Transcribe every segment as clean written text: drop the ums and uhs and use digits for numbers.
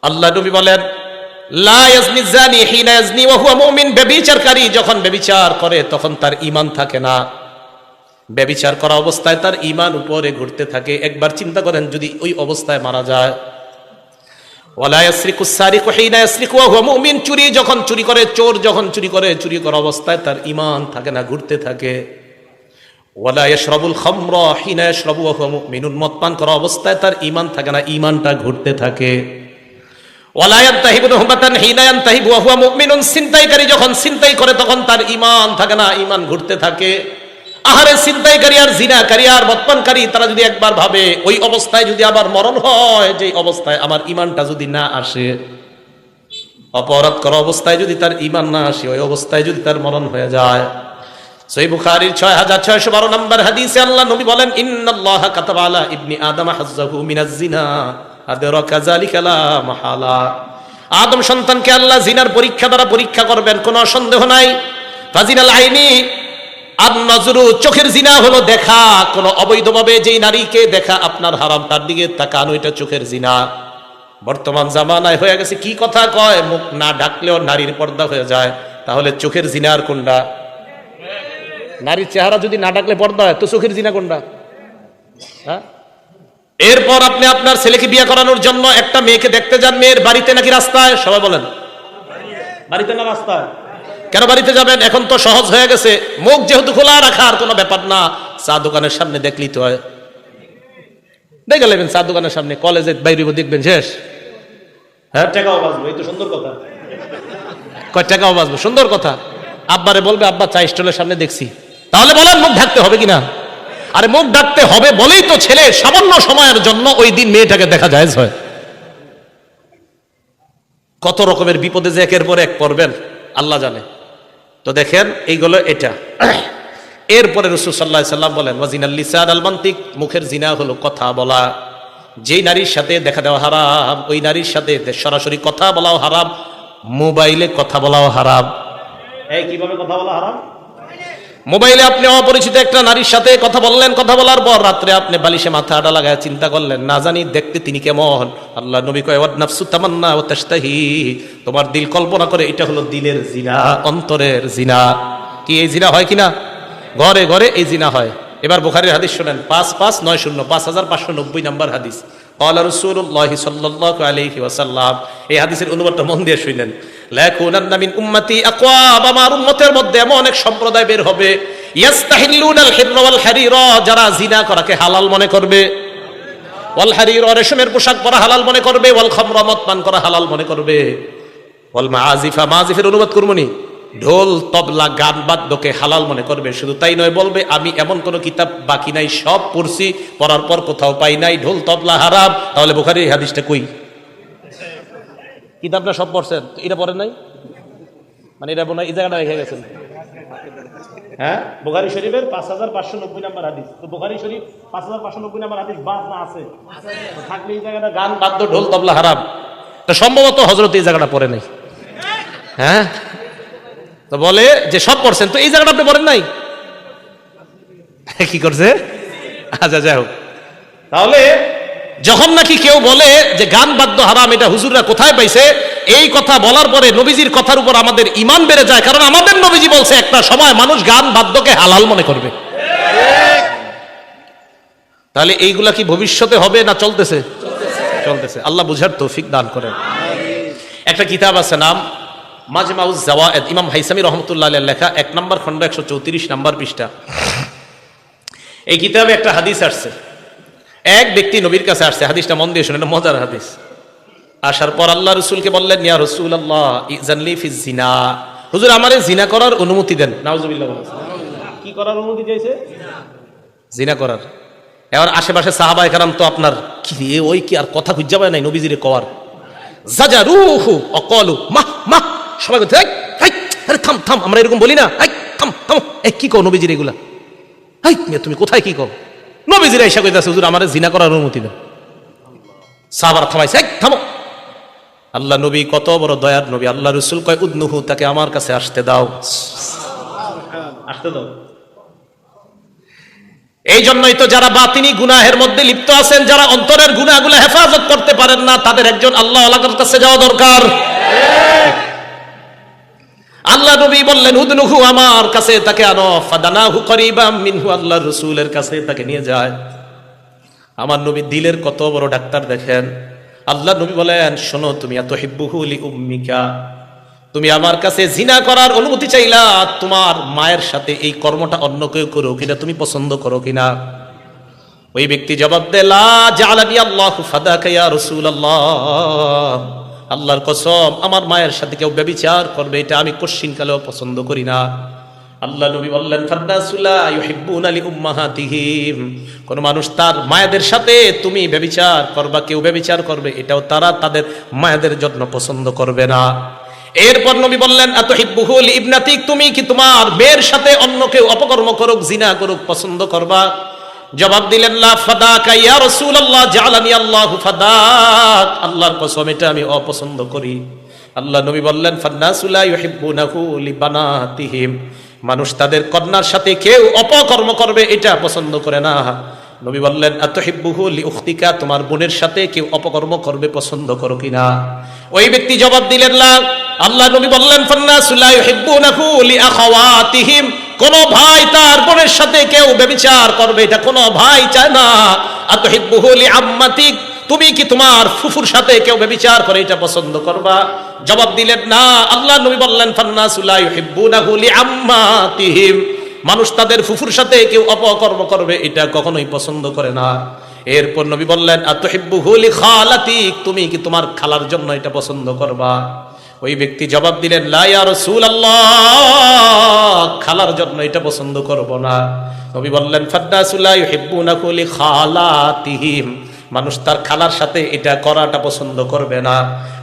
আল্লাহ নবী বলেন, লা ইয়াজনি জানি হিনা ইয়াজনি ওয়া হুয়া মুমিন, ব্যভিচারকারী যখন ব্যভিচার করে তখন তার ঈমান থাকে না, ব্যভিচার করা অবস্থায় তার ঈমান উপরে ঘুরতে থাকে। একবার চিন্তা করেন যদি ওই অবস্থায় মারা যায়। ওয়ালা ইয়াসরিকু সারিকু হিনা ইয়াসরিকু ওয়া হুয়া মুমিন, চুরি যখন চুরি করে, চোর যখন চুরি করে, চুরি করা অবস্থায় তার ঈমান থাকে না, ঘুরতে থাকে। ওয়ালা ইয়াশরাবুল খামরা হিনা ইয়াশরাবু ওয়া হুয়া মুমিনুন, মদ পান করা অবস্থায় তার ঈমান থাকে না, ঈমানটা ঘুরতে থাকে। ওয়ালা ইয়ানতাহিবু নুহবাতান হিনা ইয়ানতাহিবু ওয়া হুয়া মুমিনুন, ছিনতাইকারী যখন ছিনতাই করে তখন তার ঈমান থাকে না, ঈমান ঘুরতে থাকে। আহারে ছিনতাইকারী আর জিনাকারী আর মদপানকারী তারা যদি একবার ভাবে ওই অবস্থায় যদি আবার মরণ হয়, যে অবস্থায় আমার ঈমানটা যদি না আসে, অপরাধ করা অবস্থায় যদি তার ঈমান না আসে, ওই অবস্থায় যদি তার মরণ হয়ে যায়। সহিহ বুখারীর 6612 নম্বর হাদিসে আল্লাহ নবী বলেন, ইন্নাল্লাহা কাতাবা আলা ইবনি আদম হাজ্জাহু মিনাজ জিনা আদরাকা যালিকা লা মাহালা। আদম সন্তানকে আল্লাহ জিনার পরীক্ষা দ্বারা পরীক্ষা করবেন, কোনো সন্দেহ নাই। ফাজিনাল আইনি আন-নাজরু, চোখের জিনা হলো দেখা, কোন অবৈধভাবে যেই নারীকে দেখা আপনার হারাম, তার দিকে তাকানো, এটা চোখের জিনা। বর্তমান জামানায় হয়ে গেছে কি কথা কয়, মুখ না ঢাকলেও নারীর পর্দা হয়ে যায়। তাহলে চোখের জিনার কোনটা? নারীর চেহারা যদি না ঢাকলে পর্দা হয়, তো চোখের জিনা কোনটা? হ্যাঁ। এরপর আপনি আপনার ছেলেকে বিয়ে করানোর জন্য একটা মেয়েকে দেখতে যান, মেয়ের বাড়িতে নাকি রাস্তায়? সবাই বলেন বাড়িতে না রাস্তায়? কেন বাড়িতে যাবেন? এখন তো সহজ হয়ে গেছে, মুখ যেহেতু খোলা রাখার কোনো ব্যাপার না। চা দোকানের সামনে দেখলেই তো হয়, দেখে নেবেন চা দোকানের সামনে, কলেজে বাইরে দেখবেন শেষ। হ্যাঁ, টাকাও বাঁচবো, এই তো সুন্দর কথা। কয় টাকাও বাঁচবো, সুন্দর কথা। আব্বারে বলবে, আব্বা চা স্টলের সামনে দেখছি। তাহলে বলেন মুখ ঢাকতে হবে কিনা? আরে মুখ ঢাকতে হবে বলেই তো ছেলে সামান্য সময়ের জন্য ওই দিন মেয়েটাকে দেখা যায়। কত রকমের বিপদে যে একের পর এক পড়বেন আল্লাহ জানে। তো দেখেন এইগুলো এটা। এরপরে রাসূল সাল্লাল্লাহু আলাইহি সাল্লাম বলেন, ওয়াজিনাল লিসান আল মানতিক, মুখের জিনা হলো কথা বলা। যেই নারীর সাথে দেখা দেওয়া হারাম, ওই নারীর সাথে সরাসরি কথা বলাও হারাম, মোবাইলে কথা বলাও হারাম। এই কিভাবে কথা বলা হারাম? মোবাইলে আপনি অপরিচিত একটা নারীর সাথে কথা বললেন, কথা বলার পর রাত্রে আপনি বালিশে মাথা আড়া লাগায় চিন্তা করলেন, না জানি দেখতে তিনি কেমন। আল্লাহ নবী কয়, ওয়ান নাফসু তামান্না ওয়া তাশতাহি, তোমার দিল কল্পনা করে, এটা হলো দিলের জিনা, অন্তরের জিনা। কি এই জিনা হয় কিনা? ঘরে ঘরে এই জিনা হয়। এবার বুখারীর হাদিস শুনেন, 5590 নম্বর হাদিস। ক্বালা রাসূলুল্লাহি সাল্লাল্লাহু আলাইহি ওয়াসাল্লাম, এই হাদিসের অনুবাদটা মন দিয়ে শুনেন। লাকুনান্না মিন উম্মতি আকওয়াম, আমার উম্মতের মধ্যে এমন অনেক সম্প্রদায় বের হবে, ইয়াস্তাহিল্লুনাল হিররা ওয়াল হারিরা, যারা জিনা করাকে হালাল মনে করবে, ওয়াল হারিরা, রেশমের পোশাক পরা হালাল মনে করবে, ওয়াল খামরা, মদ পান করা হালাল মনে করবে, ওয়াল মাআজিফা, মাআজিফের অনুবাদ করবনি, ঢোল তবলা গান বাদ্যকে হালাল মনে করবে। শুধু তাই নয়, বলবে আমি এমন কোন কিতাব বাকি নাই, সব পড়ছি, পড়ার পর কোথাও পাই নাই ঢোল তবলা হারাম। তাহলে বুখারীর এই হাদিসটা কই? কিতাবটা সব পড়ছেন, এটা পড়েন নাই, মানে এটা বোনা এই জায়গাটা রেখে গেছেন। হ্যাঁ, বুখারী শরীফের 5590 নম্বর হাদিস। তো বুখারী শরীফ 5590 নম্বর হাদিস বাদ না আছে? থাকলে এই জায়গাটা গান বাদ্য ঢোল তবলা হারাম, তো সম্ভবত হযরত এই জায়গাটা পড়ে নাই। হ্যাঁ, তো বলে যে সব পড়ছেন, তো এই জায়গাটা আপনি পড়েন নাই, কি করছে? আচ্ছা, যাই হোক। তাহলে যখন নাকি কেউ বলে যে গান বাদ্য হারাম, এটা হুজুররা কোথায় পাইছে, এই কথা বলার পরে নবীজির কথার উপর আমাদের ঈমান বেড়ে যায়, কারণ আমাদের নবীজি বলছে একটা সময় মানুষ গান বাদ্যকে হালাল মনে করবে। তাহলে এইগুলা কি ভবিষ্যতে হবে না চলতেছে? চলতেছে। আল্লাহ বুঝার তৌফিক দান করেন। একটা কিতাব আছে, নাম মাজমাউজ জাওয়ায়েদ, ইমাম হাইসামি রহমতুল্লাহ আলাইহির লেখা, 1 নম্বর খণ্ড 134 নম্বর পৃষ্ঠা। এই কিতাবে একটা হাদিস আসছে, এক ব্যক্তি নবীর কাছে আসছে, হাদিসটা মন দিয়ে শুনেন, মজার হাদিস। আসার পর আল্লাহ রাসূলকে বললেন, ইয়া রাসূলুল্লাহ ইজানলি ফিজ জিনা, হুজুর আমারে জিনা করার অনুমতি দেন। নাউজুবিল্লাহ। কি করার অনুমতি চাইছে? জিনা করার। এবার আশেপাশে সাহাবায়ে কেরাম তো আপনার কি ওই কি আর কথা খুঁজে পায় নাই নবীজিরে কওয়ার, জাজারুহু অকলু মাহ মাহ, সবাই বলছে আরে থাম থাম, আমরা এরকম বলি না, থাম থাম, এই কি কও নবীজির এগুলা, তুমি কোথায় কি কও? নবীজিরা এসে কইতাছে, হুজুর আমারে জিনা করার অনুমতি দেন। সাহাবারা থামাইছে, থামো। আল্লাহ নবী কত বড় দয়ার নবী, আল্লাহ রাসূল কয়, উদনুহু, তাকে আমার কাছে আসতে দাও, আসতে দাও। এই জন্যই তো যারা বাতিনি গুনাহের মধ্যে লিপ্ত আছেন, যারা অন্তরের গুনাহগুলো হেফাজত করতে পারেন না, তাদের একজন আল্লাহ ওয়ালার কাছে যাওয়া দরকার। আল্লাহ নবী বললেন উদনুহু, আমার কাছে তাকে আনো, ফাদানাহু করিবাম মিনহু, আল্লাহর রাসূলের কাছে তাকে নিয়ে যায়। আমার নবী দিলের কত বড় ডাক্তার দেখেন। আল্লাহ নবী বলেন, শোনো, তুমি আতুহিব্বুহু লিউম্মিকা, তুমি আমার কাছে জিনা করার অনুমতি চাইলা, তোমার মায়ের সাথে এই কর্মটা অন্য কেউ করো কিনা তুমি পছন্দ করো কিনা? ওই ব্যক্তি জবাব দেয়, লা জাআলানি আল্লাহু ফাদাকা ইয়া রাসূলুল্লাহ, আল্লাহর কসম, আমার মায়ের সাথে কেউ ব্যভিচার করবে এটা আমি কোশ্চিনকালেও পছন্দ করি না। আল্লাহ নবী বললেন, ফান্নাসু লা ইউহিব্বুনা লিউম্মাহাতিহিম, কোন মানুষ তার মায়েদের সাথে তুমি ব্যভিচার করবা, কেউ ব্যভিচার করবে, এটাও তারা তাদের মায়েদের জন্য পছন্দ করবে না। এরপর নবী বললেন, আতুহিব্বুহু লিইবনাতিক, তুমি কি তোমার মেয়ের সাথে অন্য কেউ অপকর্ম করুক, জিনা করুক পছন্দ করবা? জবাব দিলেন, লা ফাদাকা ইয়া রাসূলুল্লাহ, জাআলানি আল্লাহু ফাদাক, আল্লাহর কসম এটা আমি অপছন্দ করি। আল্লাহ নবী বললেন, ফান্নাসু লা ইউহিব্বুনাহু লিবানাতিহিম, মানুষ তাদের কন্যার সাথে কেউ অপকর্ম করবে এটা পছন্দ করে না। নবী বললেন, আতুহিব্বুহু লিউখতিকা, তোমার বোনের সাথে কেউ অপকর্ম করবে পছন্দ করো কিনা? ওই ব্যক্তি জবাব দিলেন, না। আল্লাহ নবী বললেন, ফান্নাসু লা ইউহিব্বুনাহু লিআখাওয়াতিহিম, কোন ভাই তার বোনের সাথে কেউ ব্যভিচার করবে এটা কোন ভাই চায় না। আতুহিব্বুহু লিআম্মাতিক, তুমি কি তোমার ফুফুর সাথে কেউ ব্যভিচার করে এটা পছন্দ করবা? জবাব দিলেন, না। আল্লাহ নবী বললেন, ফান্নাসু লা ইউহিব্বুনাহু লিআম্মাতিহিম, মানুষ তাদের ফুফুর সাথে কেউ অপকর্ম করবে এটা কখনোই পছন্দ করে না। এরপর নবী বললেন, আতুহিব্বুহু লিখালাতিক, তুমি কি তোমার খালার জন্য এটা পছন্দ করবা? ওই ব্যক্তি জবাব দিলেন, লা ইয়া রাসূলুল্লাহ, খালার জন্য এটা পছন্দ করব না। নবী বললেন, ফান্নাসু লা ইউহিব্বুনাহু লিখালাতিহিম, মানুষ তার খালার সাথে এটা করাটা পছন্দ করবে না।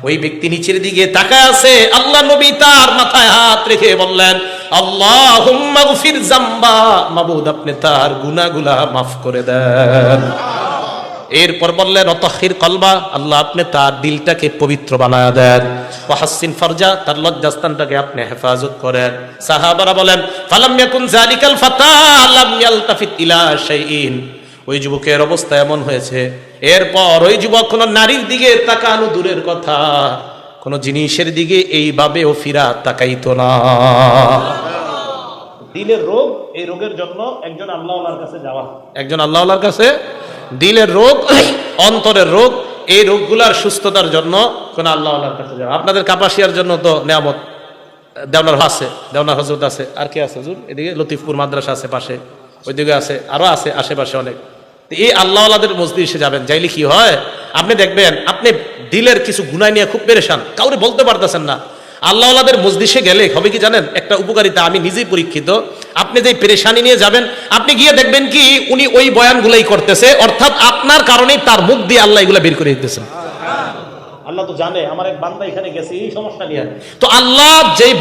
ওই ব্যক্তি নিচের দিকে তাকায় আছে। আল্লাহ নবী তার মাথায় হাত রেখে বললেন, আল্লাহুম্মা গফির যামবা, মাবুদ আপনি তার গুনাহগুলা মাফ করে দেন। এরপর বললেন, অতহির কলবা, আল্লাহ আপনি তার দিলটাকে পবিত্র বানায়া দেন। ওয়াহাসসিন ফারজা, তার লজ্জাস্থানটাকে আপনি হেফাজত করেন। সাহাবারা বলেন, ফালাম ইয়াকুন যালিকাল ফাতা লাম ইয়ালতাফিত ইলা শাইইন, ওই যুবকের অবস্থা এমন হয়েছে, এরপর ওই যুবক কোন নারীর দিকে তাকানো দূরের কথা, কোন জিনিসের দিকে এইভাবেও ফিরা তাকাইতো না। দিলের রোগ, এই রোগের জন্য একজন আল্লাহওয়ালার কাছে যাওয়া, একজন আল্লাহওয়ালার কাছে। দিলের রোগ, অন্তরের রোগ, এই রোগগুলার সুস্থতার জন্য কোন আল্লাহওয়ালার কাছে যাওয়া। আপনাদের কাপাসিয়ার জন্য তো নেয়ামত দেওনার আছে, দেওনার হজরত আছে, আর কে আছে হুজুর? এদিকে লতিফপুর মাদ্রাসা আছে পাশে, ওইদিকে আছে, আরো আছে আশেপাশে অনেক। এই আল্লাহওয়ালাদের মজলিসে যাবেন, যাইলে কি হয়, আপনি দেখবেন আপনি দিলের কিছু গুনাহ নিয়ে খুব পেরেশান, কাউরে বলতে পারতেছেন না। আল্লাহওয়ালাদের মজলিসে গেলে হবে কি জানেন, একটা উপকারিতা, আমি নিজেই পরীক্ষিত। আপনি যে পেরেশানি নিয়ে যাবেন, আপনি গিয়ে দেখবেন কি উনি ওই বয়ানগুলাই করতেছে, অর্থাৎ আপনার কারণেই তার মুখ দিয়ে আল্লাহ এগুলা বের করে দিতেছেন। আল্লাহ তো জানে আমার এক বান্দা এখানে গেছে এই সমস্যা নিয়ে, তো আল্লাহ যেই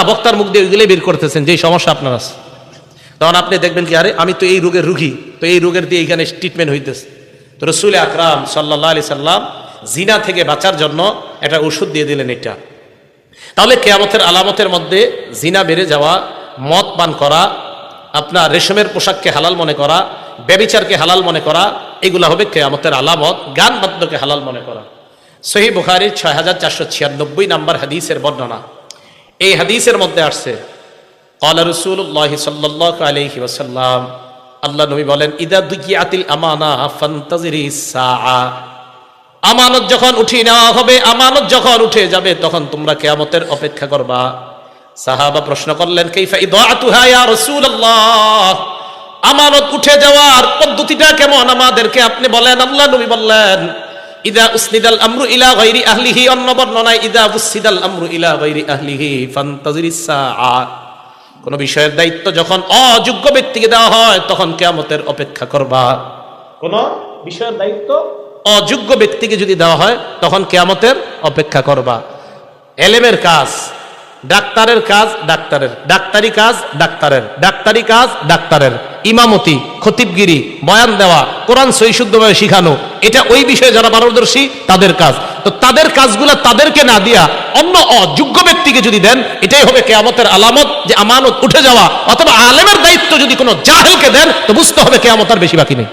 বক্তার মুখ দিয়ে ওইগুলাই বের করতেছেন যেই সমস্যা আপনার আছে। তখন আপনি দেখবেন কি, আরে আমি তো এই রোগের রুগী, তো এই রোগের দিয়ে এখানে ট্রিটমেন্ট হইতেছে। তো রাসূল আকরাম সাল্লাল্লাহু আলাইহি সাল্লাম জিনা থেকে বাঁচার জন্য একটা ওষুধ দিয়ে দিলেন এটা। তাহলে কিয়ামতের আলামতের মধ্যে জিনা বেড়ে যাওয়া, মদ পান করা, আপনার রেশমের পোশাককে হালাল মনে করা, ব্যভিচারকে হালাল মনে করা, এগুলা হবে কিয়ামতের আলামত। গান বাদ্যকে হালাল মনে করা। সহিহ বুখারীর 6496 নম্বর হাদিসের বর্ণনা। এই হাদিসের মধ্যে আসছে, ক্বালা রাসূলুল্লাহ সাল্লাল্লাহু আলাইহি ওয়াসাল্লাম, আল্লাহ নবী বলেন, ইদা দুকিয়াতিল আমানা ফান্তাজিরিস সাআ, আমানত যখন উঠিয়ে নেওয়া হবে, আমানত যখন উঠে যাবে, তখন তোমরা কিয়ামতের অপেক্ষা করবা। সাহাবা প্রশ্ন করলেন, কাইফা ইদাআতুহা ইয়া রাসূলুল্লাহ, আমানত উঠে যাওয়ার পদ্ধতিটা কেমন আমাদেরকে আপনি বলেন। আল্লাহ নবী বললেন, ইদা উসনিদাল আমরু ইলা গায়রি আহলিহি, অন্য বর্ণনায় ইদা উসনিদাল আমরু ইলা গায়রি আহলিহি ফান্তাজিরিস সাআ, কোন বিষয়ের দায়িত্ব যখন অযোগ্য ব্যক্তিকে দেওয়া হয় তখন কিয়ামতের অপেক্ষা করবা। কোন বিষয়ের দায়িত্ব অযোগ্য ব্যক্তিকে যদি দেওয়া হয় তখন কিয়ামতের অপেক্ষা করবা। এলেমের কাজ ডাক্তারের কাজ ডাক্তারের, ডাক্তারি কাজ ডাক্তারের, ডাক্তারি কাজ ডাক্তারের, ইমামতি, খতিবগিরি, বয়ান দেওয়া, কোরআন সহি শুদ্ধভাবে শিখানো, এটা ওই বিষয়ে যারা পারদর্শী তাদের কাজ। তো তাদের কাজগুলা তাদেরকে না দিয়া অন্য অযোগ্য ব্যক্তিকে যদি দেন, এটাই হবে কিয়ামতের আলামত যে আমানত উঠে যাওয়া। অথবা আলেমের দায়িত্ব যদি কোনো জাহেলকে দেন, তো বুঝতে হবে কিয়ামতের বেশি বাকি নেই।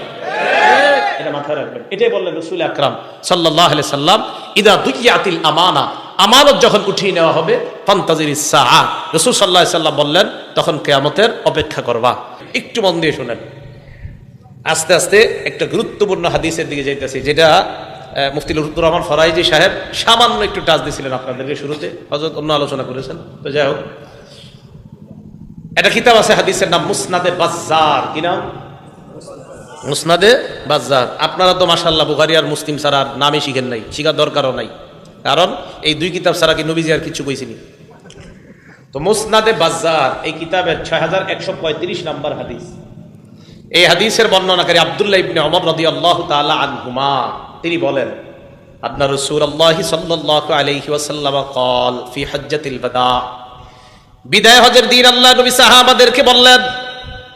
এটা মাথায় রাখবেন। এটাই বললেন রাসূল আকরাম সাল্লাল্লাহু আলাইহি সাল্লাম, ইদা দুইয়াতিল আমানা, আমানত যখন উঠিয়ে নেওয়া হবে, ফান্তাজিরিস সাআ, রাসূল সাল্লাল্লাহু আলাইহি সাল্লাম বললেন তখন কিয়ামতের অপেক্ষা করবা। একটু মন দিয়ে শুনেন, আস্তে আস্তে একটা গুরুত্বপূর্ণ হাদিসের দিকে যাইতেছি, যেটা মুফতি লুৎফুর রহমান ফরাইজি সাহেব সামান্য একটু টাচ দিয়েছিলেন আপনাদেরকে শুরুতে, হযরত অন্য আলোচনা করেছেন। তো যাই হোক, একটা কিতাব আছে হাদিসের নাম মুসনাদে বাজ্জার। কি নাম? মুসনাদে বাজ্জার। আপনারা তো মাশাআল্লাহ বুখারী আর মুসলিম ছাড়া আর নামই শিখেন নাই, শিখার দরকারও নাই, কারণ এই দুই কিতাব ছাড়া কি নবীজি আর কিছু কইছিনি। তো মুসনাদে বাজ্জার এই কিতাবের 6135 নম্বর হাদিস। এই হাদিসের বর্ণনাকারী আব্দুল্লাহ ইবনে ওমর রাদিয়াল্লাহু তাআলা আনহুমা, তিনি বলেন, আন্না রাসূলুল্লাহ সাল্লাল্লাহু আলাইহি ওয়াসাল্লাম قال في حجة الوداع, বিদায় হজের দিন আল্লাহ নবী সাহাবাদেরকে বললেন,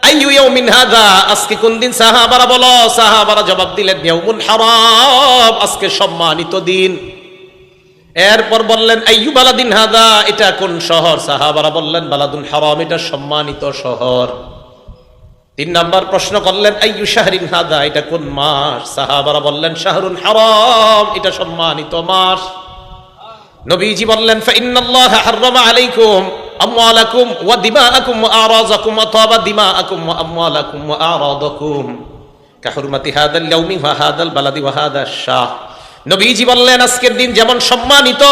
আইয়ু ইয়াউমিন হাযা, আজকে কোন দিন? সাহাবারা বলো, সাহাবারা জবাব দিলেন, ইয়াউমুন হারাম, আজকে সম্মানিত দিন। এরপর বললেন, আইয়ু বালাদিন হাযা, এটা কোন শহর? সাহাবারা বললেন, বালাদুল হারাম, এটা সম্মানিত শহর। 3 নাম্বার প্রশ্ন করলেন, আইয়ু শাহরিন হাযা, এটা কোন মাস? সাহাবারা বললেন, শাহরুল হারাম, এটা সম্মানিত মাস। নবীজি বললেন, ফাইন্নাল্লাহা হাররামা আলাইকুম আমওয়ালাকুম ওয়া দিমাআকুম ওয়া আরাযাকুম ওয়া তাবা দিমাআকুম ওয়া আমওয়ালাকুম ওয়া আরাদাকুম কাহুরমাতি হাদাল ইয়াউমি ওয়া হাদাল বালাদি ওয়া হাদাশ শাহ। নবীজি বললেন, আজকের দিন যেমন সম্মানিত,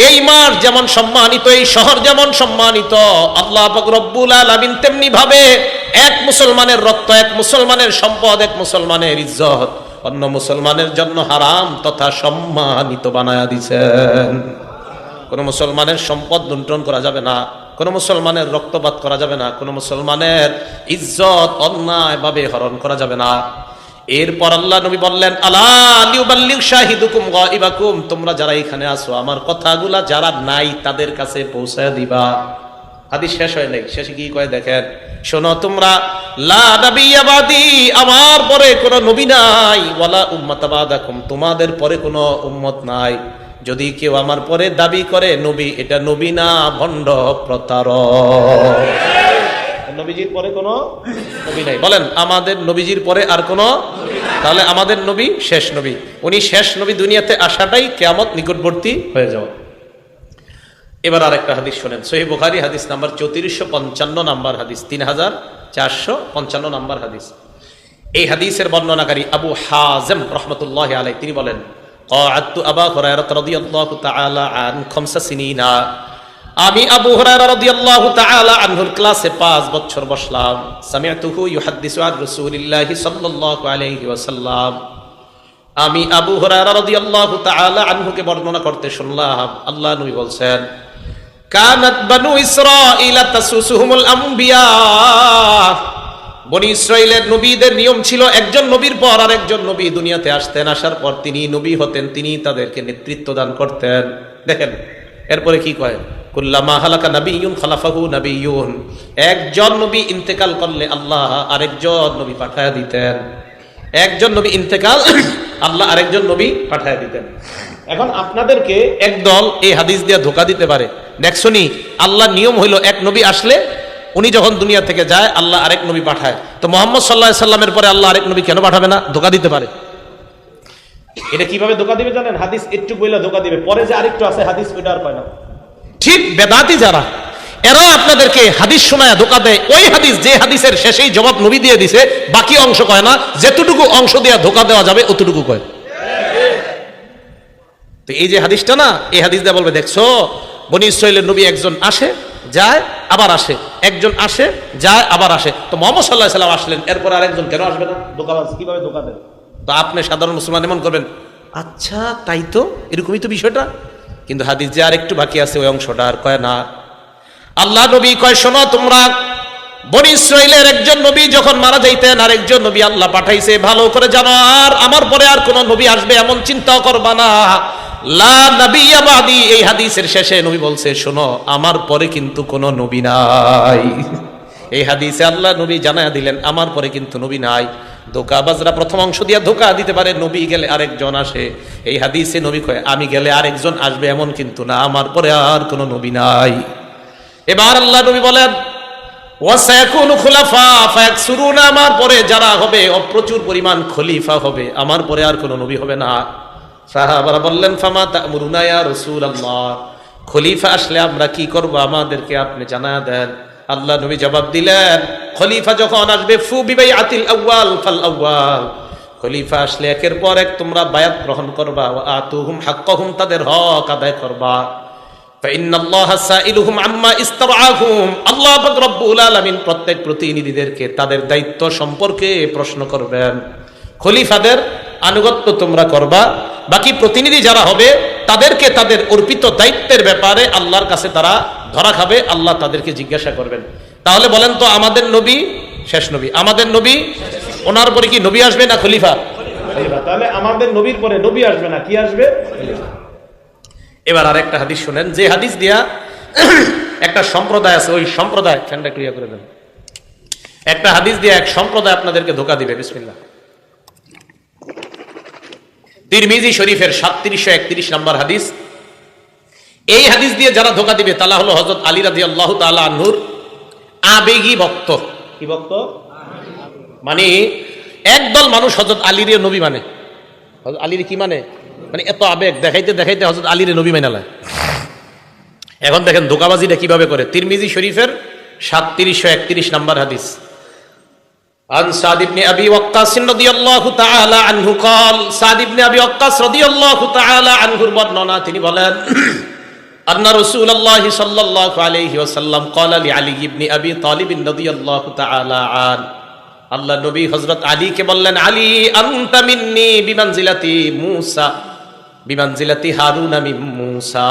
এই মাস যেমন সম্মানিত, এই শহর যেমন সম্মানিত, আল্লাহ পাক রব্বুল আলামিন তেমনি ভাবে এক মুসলমানের রক্ত, এক মুসলমানের সম্পদ, এক মুসলমানের ইজ্জত অন্য মুসলমানের জন্য হারাম তথা সম্মানিত বানায়া দিয়েছেন। কোন মুসলমানের সম্পদ লুণ্ঠন করা যাবে না, কোন মুসলমানের রক্তপাত করা যাবে না, কোন মুসলমানের ইজ্জত অন্যায়ভাবে হরণ করা যাবে না। এরপর আল্লাহ নবী বললেন, আলা লিউবাল্লিগ শাহিদুকুম গায়িবাকুম, তোমরা যারা এখানে আছো আমার কথাগুলা যারা নাই তাদের কাছে পৌঁছায় দিবা। হাদিস শেষ হয় নাই, শেষে কি কয় দেখেন, শোনো তোমরা, লা নাবিয়্যা বাদি, আমার পরে কোনো নবী নাই, ওয়ালা উম্মাতা বাদাকুম, তোমাদের পরে কোনো উম্মত নাই। যদি কেউ আমার পরে দাবি করে নবী, এটা নবী না, ভণ্ড প্রতারক। নবীজির পরে কোনো নবী নাই। বলেন, আমাদের নবীজির পরে আর কোনো? তাহলে আমাদের নবী শেষ নবী, উনি শেষ নবী, দুনিয়াতে আসাটাই কিয়ামত নিকটবর্তী হয়ে যাওয়া। এবার আরেকটা হাদিস শোনেন, সহিহ বুখারী হাদিস নাম্বার 3455 নাম্বার হাদিস, 3455 নাম্বার হাদিস। এই হাদিসের বর্ণনাকারী আবু হাযিম রাহমাতুল্লাহি আলাইহি, তিনি বলেন, ক্বাআতু আবু হুরায়রা রাদিয়াল্লাহু তাআলা আন 5 সিনিনা, আমি আবু হুরায়রা রাদিয়াল্লাহু তাআলা আনহুর ক্লাসে 5 বছর বসলাম। সামি'তুহু ইউহাদ্দিসু আন রাসূলিল্লাহি সাল্লাল্লাহু আলাইহি ওয়াসাল্লাম, আমি আবু হুরায়রা রাদিয়াল্লাহু তাআলা আনহুকে বর্ণনা করতে শুনলাম, আল্লাহ নবী বলছেন, কানাত বানু ইসরাঈলা তাসুসুহুমুল আম্বিয়া, বনি ইসরাইলের নবীদের নিয়ম ছিল, একজন নবীর পর আরেকজন নবী দুনিয়াতে আসতেন, আসার পর তিনি নবী হতেন, তিনি তাদেরকে নেতৃত্ব দান করতেন। দেখেন এরপরে কি কয়, কুল্লামা হালাকা নাবিয়্যুন খালাফাহু নাবিয়্যুন, একজন নবী ইন্তেকাল করলে আল্লাহ আরেকজন নবী পাঠায়া দিতেন, একজন নবী ইন্তেকাল, আল্লাহ আরেকজন নবী পাঠায়া দিতেন। এখন আপনাদেরকে একদল এই হাদিস দিয়ে ধোঁকা দিতে পারে, দেখছনি আল্লাহ নিয়ম হইল এক নবী আসলে উনি যখন দুনিয়া থেকে যায় আল্লাহ আরেক নবী পাঠায়, তো মুহাম্মদ সাল্লাল্লাহু আলাইহি সাল্লামের পরে আল্লাহ আরেক নবী কেন পাঠাবে না? ধোঁকা দিতে পারে। এটা কিভাবে ধোঁকা দিবে জানেন? হাদিস একটু বইলা ধোঁকা দিবে, পরে যে আরেকটু আছে হাদিস ওইটা আর পায় না। ঠিক বেদাতি যারা, এরা আপনাদেরকে হাদিস শোনায় ধোঁকা দেয়, ওই হাদিস যে হাদিসের শেষেই জবাব নবী দিয়ে দিছে, বাকি অংশ কয় না, যেটুকু অংশ দিয়ে ধোঁকা দেওয়া যাবে অতটুকু কয়। তো এই যে হাদিসটা না, এই হাদিস দিয়ে বলবে, দেখছো বনি ইসরাইলের নবী একজন আসে যায় আবার আসে, একজন আসে যায় আবার আসে, তো মুহাম্মদ সাল্লাল্লাহু আলাইহি সাল্লাম আসলেন, এরপর আরেকজন কেন আসবে না? ধোঁকাবাজ কিভাবে ধোঁকা দেয়? তো আপনি সাধারণ মুসলমান এমন করবেন, আচ্ছা তাই তো, এরকমই তো বিষয়টা, কিন্তু হাদিস যে আর একটু বাকি আছে ওই অংশটা আর কয় না। আল্লাহ নবী কয়, শোনো তোমরা, বনি ইসরাইলের একজন নবী যখন মারা যাইতেন আরেকজন নবী আল্লাহ পাঠাইছে, ভালো করে জানো, আর আমার পরে আর কোন নবী আসবে এমন চিন্তাও করবা না, লা নাবিয়্যা বাদি। এই হাদিসের শেষে নবী বলছে, শোনো আমার পরে কিন্তু কোন নবী নাই। এই হাদিসে আল্লাহ নবী জানায়া দিলেন আমার পরে কিন্তু নবী নাই। ধোকাবাজরা প্রথম অংশ দিয়ে ধোকা দিতে পারে, নবী গেলে আরেকজন আসে। এই হাদিসে নবী কয় আমি গেলে আরেকজন আসবে এমন কিন্তু না, আমার পরে আর কোনো নবী নাই। এবার আল্লাহ নবী বলেন ওয়াসায়াকুনু খুলাফা ফায়াকসুরুনা, আমার পরে যারা হবে প্রচুর পরিমাণ খলিফা হবে, আমার পরে আর কোনো নবী হবে না। সাহাবারা বললেন ফামা তা'মুরুনা ইয়া রাসূলুল্লাহ, খলিফা আসলে আমরা কি করব আমাদেরকে আপনি জানায়া দেন। আল্লাহ নবী জবাব দিলেন খলিফা যখন আসবে ফু বিবাইআতিল আউয়াল ফাল আউয়াল, খলিফা আসলে একের পর এক তোমরা বায়াত গ্রহণ করবা, ওয়া আতুহুম হাক্কাহুম, তাদের হক আদায় করবা। ফাইন্নাল্লাহা সাইলুহুম আম্মা ইসতারআহুম, আল্লাহ পাক রব্বুল আলামিন প্রত্যেক প্রতিনিধিদেরকে তাদের দায়িত্ব সম্পর্কে প্রশ্ন করবেন। খলিফাদের আনুগত্য তোমরা করবা, বাকি প্রতিনিধি যারা হবে তাদেরকে তাদের অর্পিত দায়িত্বের ব্যাপারে আল্লাহর কাছে তারা ধরা খাবে, আল্লাহ তাদেরকে জিজ্ঞাসা করবেন। তাহলে বলেন তো আমাদের নবী শেষ নবী, আমাদের নবী ওনার পরে কি নবী আসবে না খলিফা? তাহলে আমাদের নবীর পরে নবী আসবে না, কি আসবে? এবার আর একটা হাদিস শুনেন, যে হাদিস দিয়া একটা সম্প্রদায় আছে, ওই সম্প্রদায় ফ্যানটা ক্লিয়ার করে দেন, একটা হাদিস দিয়া এক সম্প্রদায় আপনাদেরকে ধোঁকা দিবে। বিসমিল্লাহ। তিরমিজি শরীফের 3731 নম্বর হাদিস। এই হাদিস দিয়ে যারা ধোঁকা দিবে তারা হলো হযরত আলী রাদিয়াল্লাহু তাআলা আনহুর আবেগী ভক্ত। কি ভক্ত? মানে একদল মানুষ হযরত আলীর নবী মানে, হযরত আলীর কি মানে, মানে এত আবেগ দেখাইতে দেখাইতে হযরত আলীর নবী মানে না। এখন দেখেন ধোঁকাবাজিটা কিভাবে করে। তিরমিজি শরীফের 3731 নম্বর হাদিস। عن سعد بن أبي وقاص رضي الله تعالى عنه قال, سعد بن أبي وقاص رضي الله تعالى عنه বর্ণনা, তিনি বলেন أن رسول الله صلى الله عليه وسلم قال لعلي بن أبي طالب رضي الله تعالى عنه, আল্লাহ নবী হযরত আলীকে বললেন আলী আনতা মিন্নি বিমানজিলাতি মূসা বিমানজিলাতি হারুন মিন মূসা।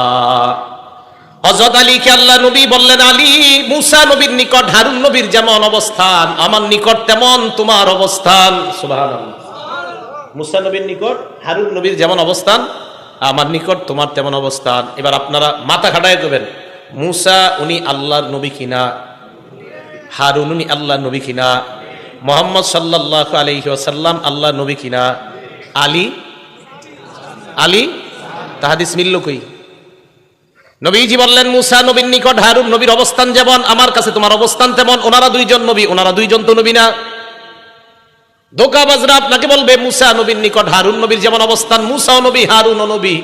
হযরত আলীকে আল্লাহ নবী বললেন আলী মূসা নবীর নিকট হারুন নবীর যেমন অবস্থান আমার নিকট তেমন তোমার অবস্থান। সুবহানাল্লাহ। মূসা নবীর নিকট হারুন নবীর যেমন অবস্থান আমার নিকট তোমার তেমন অবস্থান। এবার আপনারা মাথা খাটায় করবেন, মূসা উনি আল্লাহর নবী কিনা, হারুন উনি আল্লাহর নবী কিনা, মুহাম্মদ সাল্লাল্লাহু আলাইহি ওয়াসাল্লাম আল্লাহর নবী কিনা, আলী তাহাদিস মিলল কই? নবীজি বললেন মূসা নবীর নিকট হারুন নবীর অবস্থান যেমন আমার কাছে তোমার অবস্থান তেমন। ওনারা দুইজন নবী, ওনারা দুইজন তো নবী না। ধোঁকাবাজরা আপনাকে বলবে মূসা নবীর নিকট হারুন নবীর যেমন অবস্থান মূসাও নবী হারুনও নবী।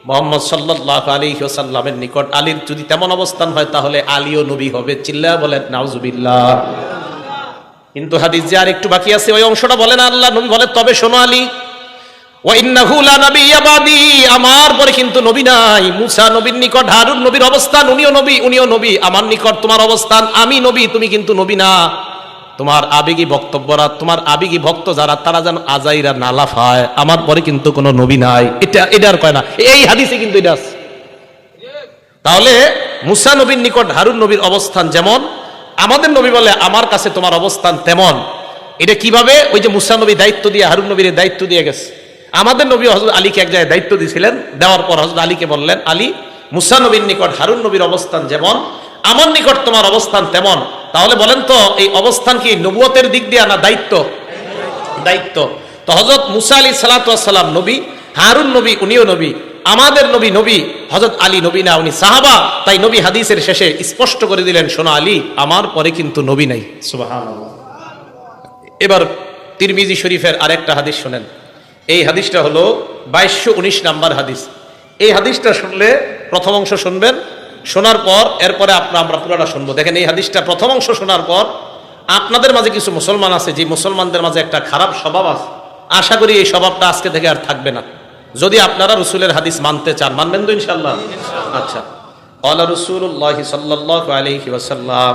মুহাম্মদ সাল্লাল্লাহু আলাইহি ওয়াসাল্লামের নিকট আলীর যদি তেমন অবস্থান হয় তাহলে আলীও নবী হবে। চিল্লায়া বলেন নাউজুবিল্লাহ। কিন্তু হাদিস যে আর একটু বাকি আছে, ওই অংশটা বলেন আল্লাহ নবী বলে তবে শোনো আলী ওয়া ইন্নাহু লা নাবিয়্যা বাদি, আমার পরে কিন্তু নবী নাই। মূসা নবীর নিকট হারুন নবীর অবস্থান, উনিও নবী উনিও নবী। আমার নিকট তোমার অবস্থান, আমি নবী তুমি কিন্তু নবী না। তোমার আবেগী বক্তব্যরা, তোমার আবেগী ভক্ত যারা তারা যেন আজাইরা না লাফায়, আমার পরে কিন্তু কোনো নবী নাই। এটা আর কয় না, এই হাদিসে কিন্তু এটা আছে। তাহলে মূসা নবীর নিকট হারুন নবীর অবস্থান যেমন, আমাদের নবী বলে আমার কাছে তোমার অবস্থান তেমন। এটা কিভাবে? ওই যে মূসা নবী দায়িত্ব দিয়ে হারুন নবীর দায়িত্ব দিয়ে গেছে। আমাদের নবী হযরত আলীকে এক জায়গায় দায়িত্ব দিয়েছিলেন, দেওয়ার পর হযরত আলীকে বললেন আলী মূসা নবীর নিকট হারুন নবীর অবস্থান যেমন আমার নিকট তোমার অবস্থান তেমন। তাহলে বলেন তো এই অবস্থান কি নবুয়তের দিক দিয়ে না দায়িত্ব? দায়িত্ব। তো হযরত মূসা আলাইহিস সালাতু ওয়াস সালাম নবী, হারুন নবী উনিও নবী, আমাদের নবী নবী, হযরত আলী নবী না, উনি সাহাবা। তাই নবী হাদিসের শেষে স্পষ্ট করে দিলেন শোনো আলী আমার পরে কিন্তু নবী নাই। সুবহানাল্লাহ। এবার তিরমিজি শরীফের আরেকটা হাদিস শুনেন। এই হাদিসটা হলো 2219 নাম্বার হাদিস। এই হাদিসটা শুনলে প্রথম অংশ শুনবেন, শোনার পর এরপরে আমরা পুরোটা শুনবো। দেখেন এই হাদিসটা প্রথম অংশ শোনার পর আপনাদের মাঝে কিছু মুসলমান আছে যে মুসলমানদের মাঝে একটা খারাপ স্বভাব আছে, আশা করি এই স্বভাবটা আজকে থেকে আর থাকবে না। যদি আপনারা রাসূলের হাদিস মানতে চান, মানবেন তো ইনশাআল্লাহ? আচ্ছা। ক্বালা রাসূলুল্লাহি সাল্লাল্লাহু আলাইহি ওয়াসাল্লাম,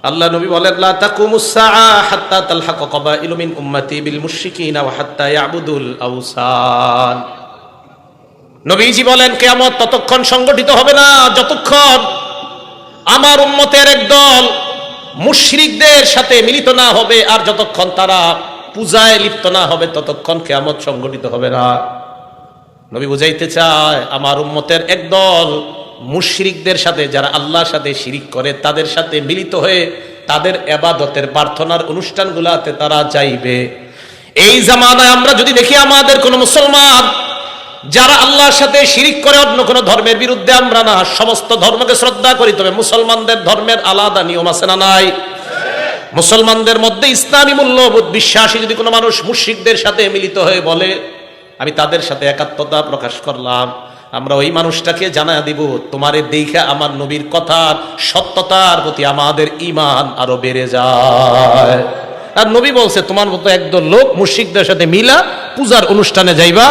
আল্লাহ নবী বলেন লা তাকুমুস সাআ হাত্তা তালহাকা কাবাইলু মিন উম্মতি বিল মুশরিকিনা ওয়া হাত্তা ইয়াবুদুল আওসান। নবীজি বলেন কিয়ামত ততক্ষণ সংগঠিত হবে না যতক্ষণ আমার উম্মতের একদল মুশরিকদের সাথে মিলিত না হবে, আর যতক্ষণ তারা পূজায় লিপ্ত না হবে ততক্ষণ কিয়ামত সংগঠিত হবে না। নবী বুঝাইতে চায় আমার উম্মতের একদল মুশরিকদের সাথে, যারা আল্লাহর সাথে শিরিক করে তাদের সাথে মিলিত হয়ে তাদের ইবাদতের প্রার্থনার অনুষ্ঠানগুলোতে তারা যাইবে। এই জামানায় আমরা যদি দেখি আমাদের কোন মুসলমান যারা আল্লাহর সাথে শিরিক করে, অন্য কোন ধর্মের বিরুদ্ধে আমরা না, সমস্ত ধর্মকে শ্রদ্ধা করি, তবে মুসলমানদের ধর্মের আলাদা নিয়ম আছে না নাই? মুসলমানদের মধ্যে ইসলামী মূল্যবোধ বিশ্বাসী যদি কোনো মানুষ মুশরিকদের সাথে মিলিত হয়ে বলে আমি তাদের সাথে একাত্মতা প্রকাশ করলাম, আমরা ওই মানুষটাকে জানায় দিব তোমারে দেখে আমার নবীর কথার সত্যতার প্রতি আমাদের ঈমান আরো বেড়ে যায়। আর নবী বলছে তোমার মতো একদল লোক মুশরিকদের সাথে মিলা পূজার অনুষ্ঠানে যাইবা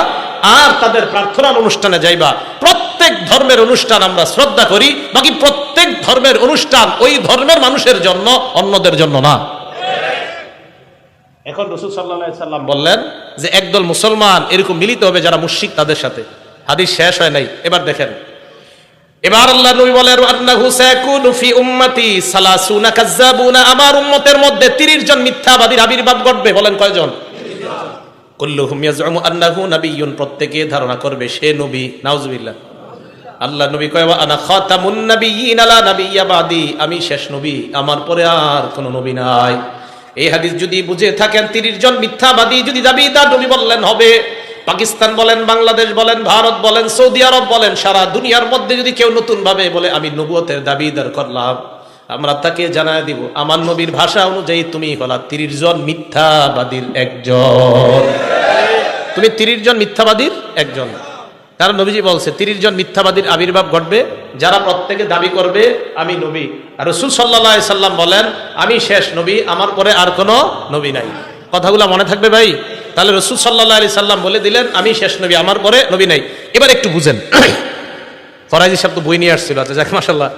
আর তাদের প্রার্থনার অনুষ্ঠানে যাইবা। প্রত্যেক ধর্মের অনুষ্ঠান আমরা শ্রদ্ধা করি, বাকি প্রত্যেক ধর্মের অনুষ্ঠান ওই ধর্মের মানুষের জন্য, অন্যদের জন্য না। এখন রাসূল সাল্লাল্লাহু আলাইহি সাল্লাম বললেন যে একদল মুসলমান এরকম মিলিত হবে যারা মুশরিক তাদের সাথে। হাদিস শেষ হয় নাই, এবার দেখেন। এবার আল্লাহ নবী বলেন আন্নাহু সায়াকুনু ফি উম্মতি সালাসুনা কাযাবুনা, আমার উম্মতের মধ্যে 30 জন মিথ্যাবাদীর আবির্ভাব ঘটবে। বলেন কয়জন? কুল্লুহুম ইয়াজউমু আন্নাহু নাবিয়্যুন, প্রত্যেকে ধারণা করবে সে নবী। নাউজুবিল্লাহ। আল্লাহ নবী কয় ওয়া আনা খাতামুন নাবিয়্যিন লা নাবিয়্যা বাদি, আমি শেষ নবী, আমার পরে আর কোন নবী নাই। এই হাদিস যদি বুঝে থাকেন 30 জন মিথ্যাবাদী যদি দাবিদার নবী বললেন হবে, পাকিস্তান বলেন, বাংলাদেশ বলেন, ভারত বলেন, সৌদি আরব বলেন, সারা দুনিয়ার মধ্যে যদি কেউ নতুন ভাবে বলে আমি নবুয়তের দাবিদার করলাম, আমরা তাকে জানায় দিব আমার নবীর ভাষা অনুযায়ী তুমি হলা 30 জন মিথ্যাবাদীর একজন। তুমি 30 জন মিথ্যাবাদীর একজন। কারণ নবীজি বলছে 30 জন মিথ্যাবাদীর আবির্ভাব ঘটবে যারা প্রত্যেকে দাবি করবে আমি নবী। আর রাসূল সাল্লাল্লাহু আলাইহি সাল্লাম বলেন আমি শেষ নবী, আমার পরে আর কোনো নবী নাই। কথাগুলো মনে থাকবে ভাই। তাহলে রাসূল সাল্লাল্লাহু আলাইহি সাল্লাম বলে দিলেন আমি শেষ নবী, আমার পরে নবী নাই। এবার একটু বুঝেন, ফরাজি সাহেব তো বই নিয়ে আসছিল, আচ্ছা যাক মাশাআল্লাহ।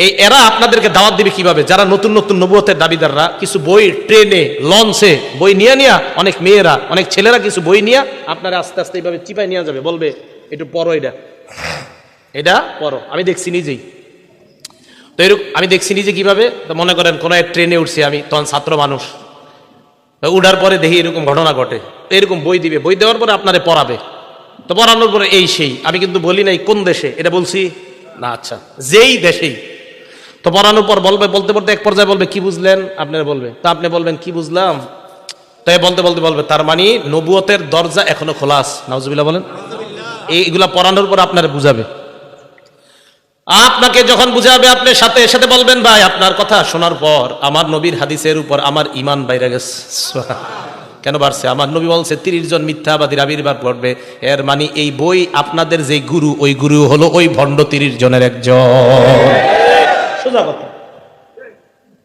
এই এরা আপনাদেরকে দাওয়াত দিবে কিভাবে? যারা নতুন নতুন নবুয়তের দাবিদাররা কিছু বই ট্রেনে লঞ্চে বই নিয়ে অনেক মেয়েরা অনেক ছেলেরা কিছু বই নিয়ে আপনারা আস্তে আস্তে এইভাবে চিপাই নিয়ে যাবে, বলবে একটু পড়ো, এটা পড়ো। আমি দেখছি নিজেই তো এরকম, আমি দেখছি নিজে কিভাবে। তো মনে করেন কোনো এক ট্রেনে উঠছি আমি, তখন ছাত্র মানুষ, উঠার পরে দেখি এরকম ঘটনা ঘটে, এরকম বই দিবে, বই দেওয়ার পরে আপনারে পড়াবে। তো পড়ানোর পরে এই সেই, আমি কিন্তু বলি নাই কোন দেশে, এটা বলছি না, আচ্ছা যেই দেশেই। তো পড়ানোর পর বলবে, বলতে বলতে এক পর্যায়ে বলবে কি বুঝলেন, আপনারা বলবে, তা আপনি বলবেন কি বুঝলাম, তাই বলতে বলতে বলবে তার মানে নবুয়তের দরজা এখনো খোলা আছে। নাউজুবিল্লাহ বলেন। এইগুলা পড়ানোর পর আপনারা বুঝাবে, আপনাকে যখন বুঝাবে আপনি সাথে সাথে বলবেন ভাই আপনার কথা শোনার পর আমার নবীর হাদিসের উপর আমার ঈমান বাইরে গেছে। কেন বাড়ছে? আমার নবী বলছে 30 জন মিথ্যাবাদীর আবির্ভাব ঘটবে। এর মানে এই বই আপনাদের যে গুরু, ওই গুরু হলো ওই ভণ্ড 30 জনের একজন। সোজা কথা।